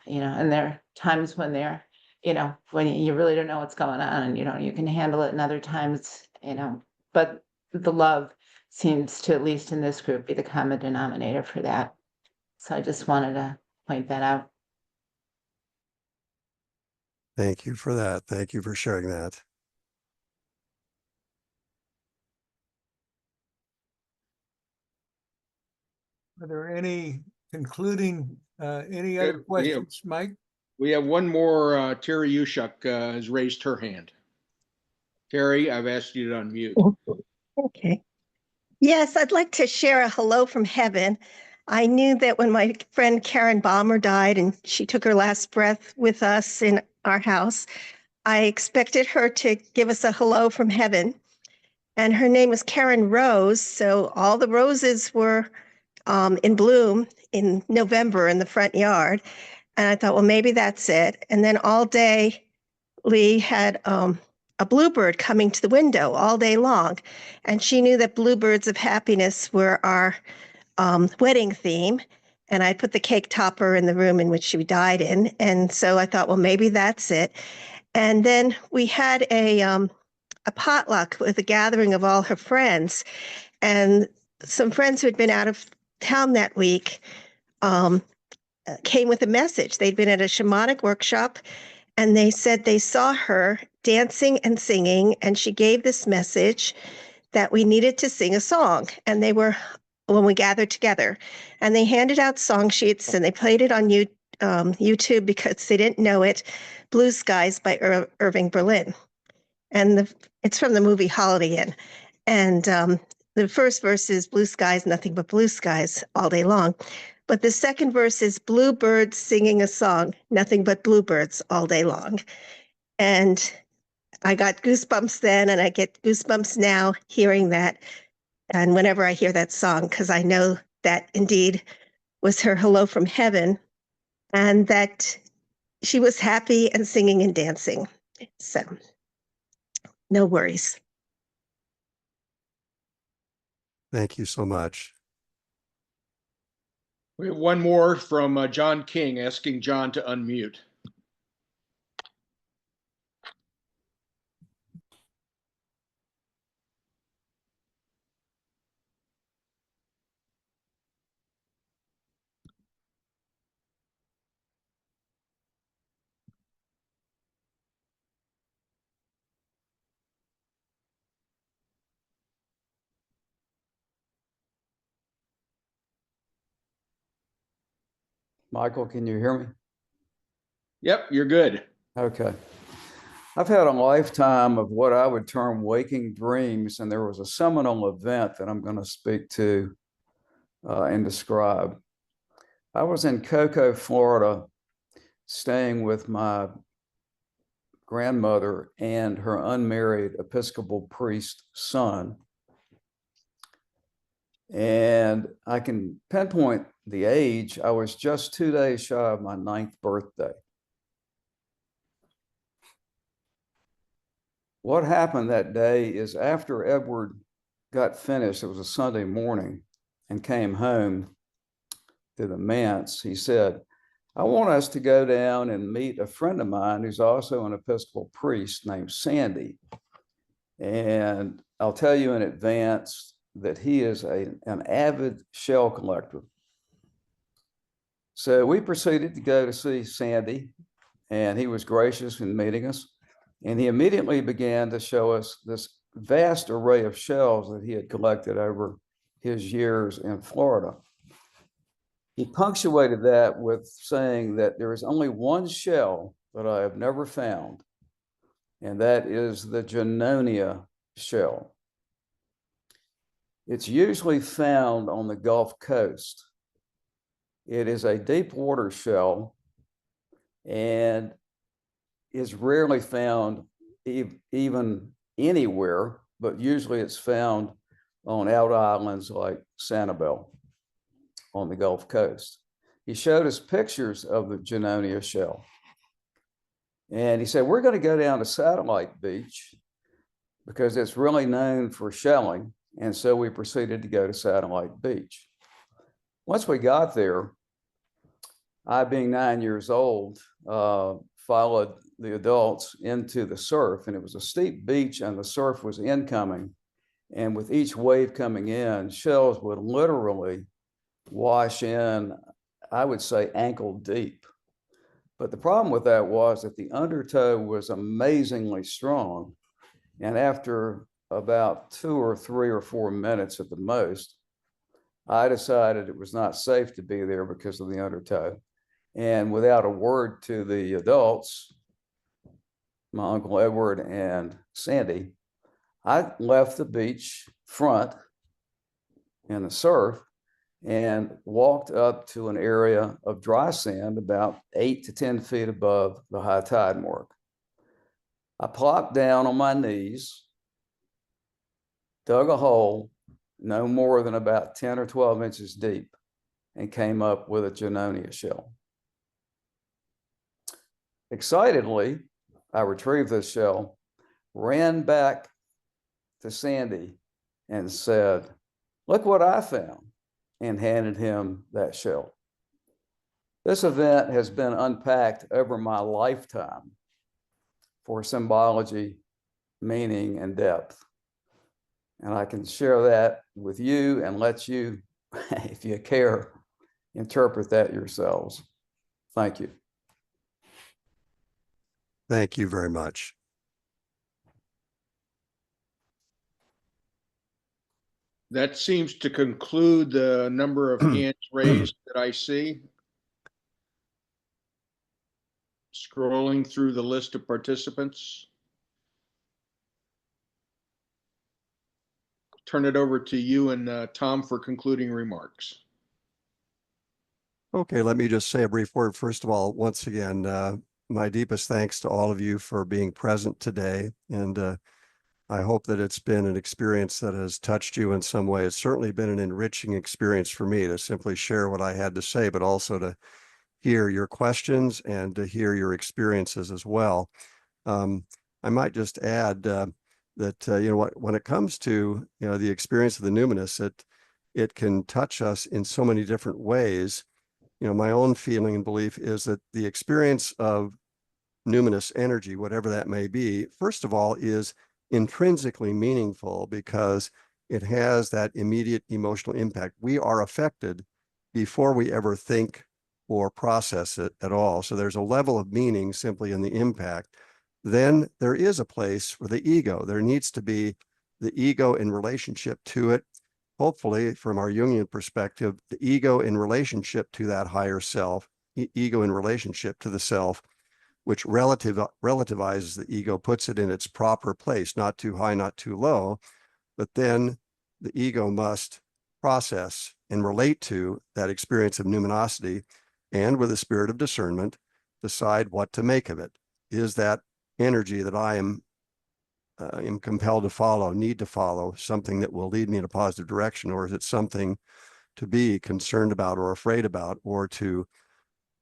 and there are times when when you really don't know what's going on, and you can handle it, and other times, but the love seems to, at least in this group, be the common denominator for that. So I just wanted to point that out. Thank you for that. Thank you for sharing that. Are there any concluding, any other questions, Mike? We have one more. Terry Ushuk has raised her hand. Terry, I've asked you to unmute. Okay. Yes, I'd like to share a hello from heaven. I knew that when my friend Karen Balmer died and she took her last breath with us in our house, I expected her to give us a hello from heaven. And her name was Karen Rose. So all the roses were in bloom in November in the front yard. And I thought, well, maybe that's it. And then all day, Lee had a bluebird coming to the window all day long. And she knew that bluebirds of happiness were our wedding theme. And I put the cake topper in the room in which she died in. And so I thought, well, maybe that's it. And then we had a potluck with a gathering of all her friends. And some friends who had been out of town that week came with a message. They'd been at a shamanic workshop, and they said they saw her dancing and singing, and she gave this message that we needed to sing a song. And they were, when we gathered together, and they handed out song sheets, and they played it on YouTube because they didn't know it, Blue Skies by Irving Berlin. And it's from the movie Holiday Inn. And the first verse is blue skies, nothing but blue skies all day long. But the second verse is bluebirds singing a song, nothing but bluebirds all day long. And I got goosebumps then, and I get goosebumps now hearing that. And whenever I hear that song, because I know that indeed was her hello from heaven, and that she was happy and singing and dancing. So no worries. Thank you so much. We have one more from John King, asking John to unmute. Michael, can you hear me? Yep, you're good. Okay. I've had a lifetime of what I would term waking dreams, and there was a seminal event that I'm going to speak to and describe. I was in Cocoa, Florida, staying with my grandmother and her unmarried Episcopal priest son. And I can pinpoint the age. I was just 2 days shy of my 9th birthday. What happened that day is after Edward got finished, it was a Sunday morning, and came home to the manse, he said, I want us to go down and meet a friend of mine who's also an Episcopal priest named Sandy. And I'll tell you in advance that he is an avid shell collector. So we proceeded to go to see Sandy, and he was gracious in meeting us. And he immediately began to show us this vast array of shells that he had collected over his years in Florida. He punctuated that with saying that there is only one shell that I have never found, and that is the Junonia shell. It's usually found on the Gulf Coast. It is a deep water shell and is rarely found even anywhere, but usually it's found on out islands like Sanibel on the Gulf Coast. He showed us pictures of the Junonia shell. And he said, we're going to go down to Satellite Beach because it's really known for shelling. And so we proceeded to go to Satellite Beach. Once we got there, I, being 9 years old, followed the adults into the surf, and it was a steep beach and the surf was incoming. And with each wave coming in, shells would literally wash in, I would say, ankle deep. But the problem with that was that the undertow was amazingly strong. And after about 2 or 3 or 4 minutes at the most, I decided it was not safe to be there because of the undertow. And without a word to the adults, my Uncle Edward and Sandy, I left the beach front in the surf and walked up to an area of dry sand about 8 to 10 feet above the high tide mark. I plopped down on my knees, dug a hole no more than about 10 or 12 inches deep, and came up with a Junonia shell. Excitedly, I retrieved this shell, ran back to Sandy and said, look what I found, and handed him that shell. This event has been unpacked over my lifetime for symbology, meaning, and depth. And I can share that with you and let you, if you care, interpret that yourselves. Thank you. Thank you very much. That seems to conclude the number of hands raised that I see. Scrolling through the list of participants. Turn it over to you and Tom for concluding remarks. Okay, let me just say a brief word. First of all, once again, my deepest thanks to all of you for being present today. And I hope that it's been an experience that has touched you in some way. It's certainly been an enriching experience for me to simply share what I had to say, but also to hear your questions and to hear your experiences as well. I might just add that, when it comes to, the experience of the numinous, it can touch us in so many different ways. My own feeling and belief is that the experience of numinous energy, whatever that may be, first of all, is intrinsically meaningful because it has that immediate emotional impact. We are affected before we ever think or process it at all. So there's a level of meaning simply in the impact. Then there is a place for the ego. There needs to be the ego in relationship to it. Hopefully, from our Jungian perspective, the ego in relationship to that higher self, ego in relationship to the self, which relativizes the ego, puts it in its proper place, not too high, not too low. But then the ego must process and relate to that experience of numinosity, and with a spirit of discernment, decide what to make of it. Is that energy that I am compelled to follow, need to follow, something that will lead me in a positive direction, or is it something to be concerned about or afraid about, or to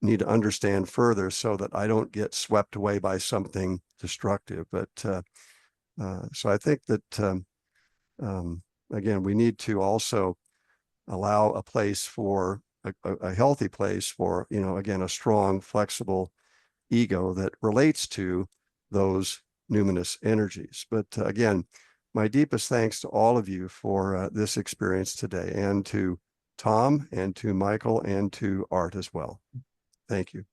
need to understand further so that I don't get swept away by something destructive? But so I think that, again, we need to also allow a place for a healthy place for, again, a strong, flexible ego that relates to those numinous energies. But again, my deepest thanks to all of you for this experience today, and to Tom and to Michael and to Art as well. Thank you.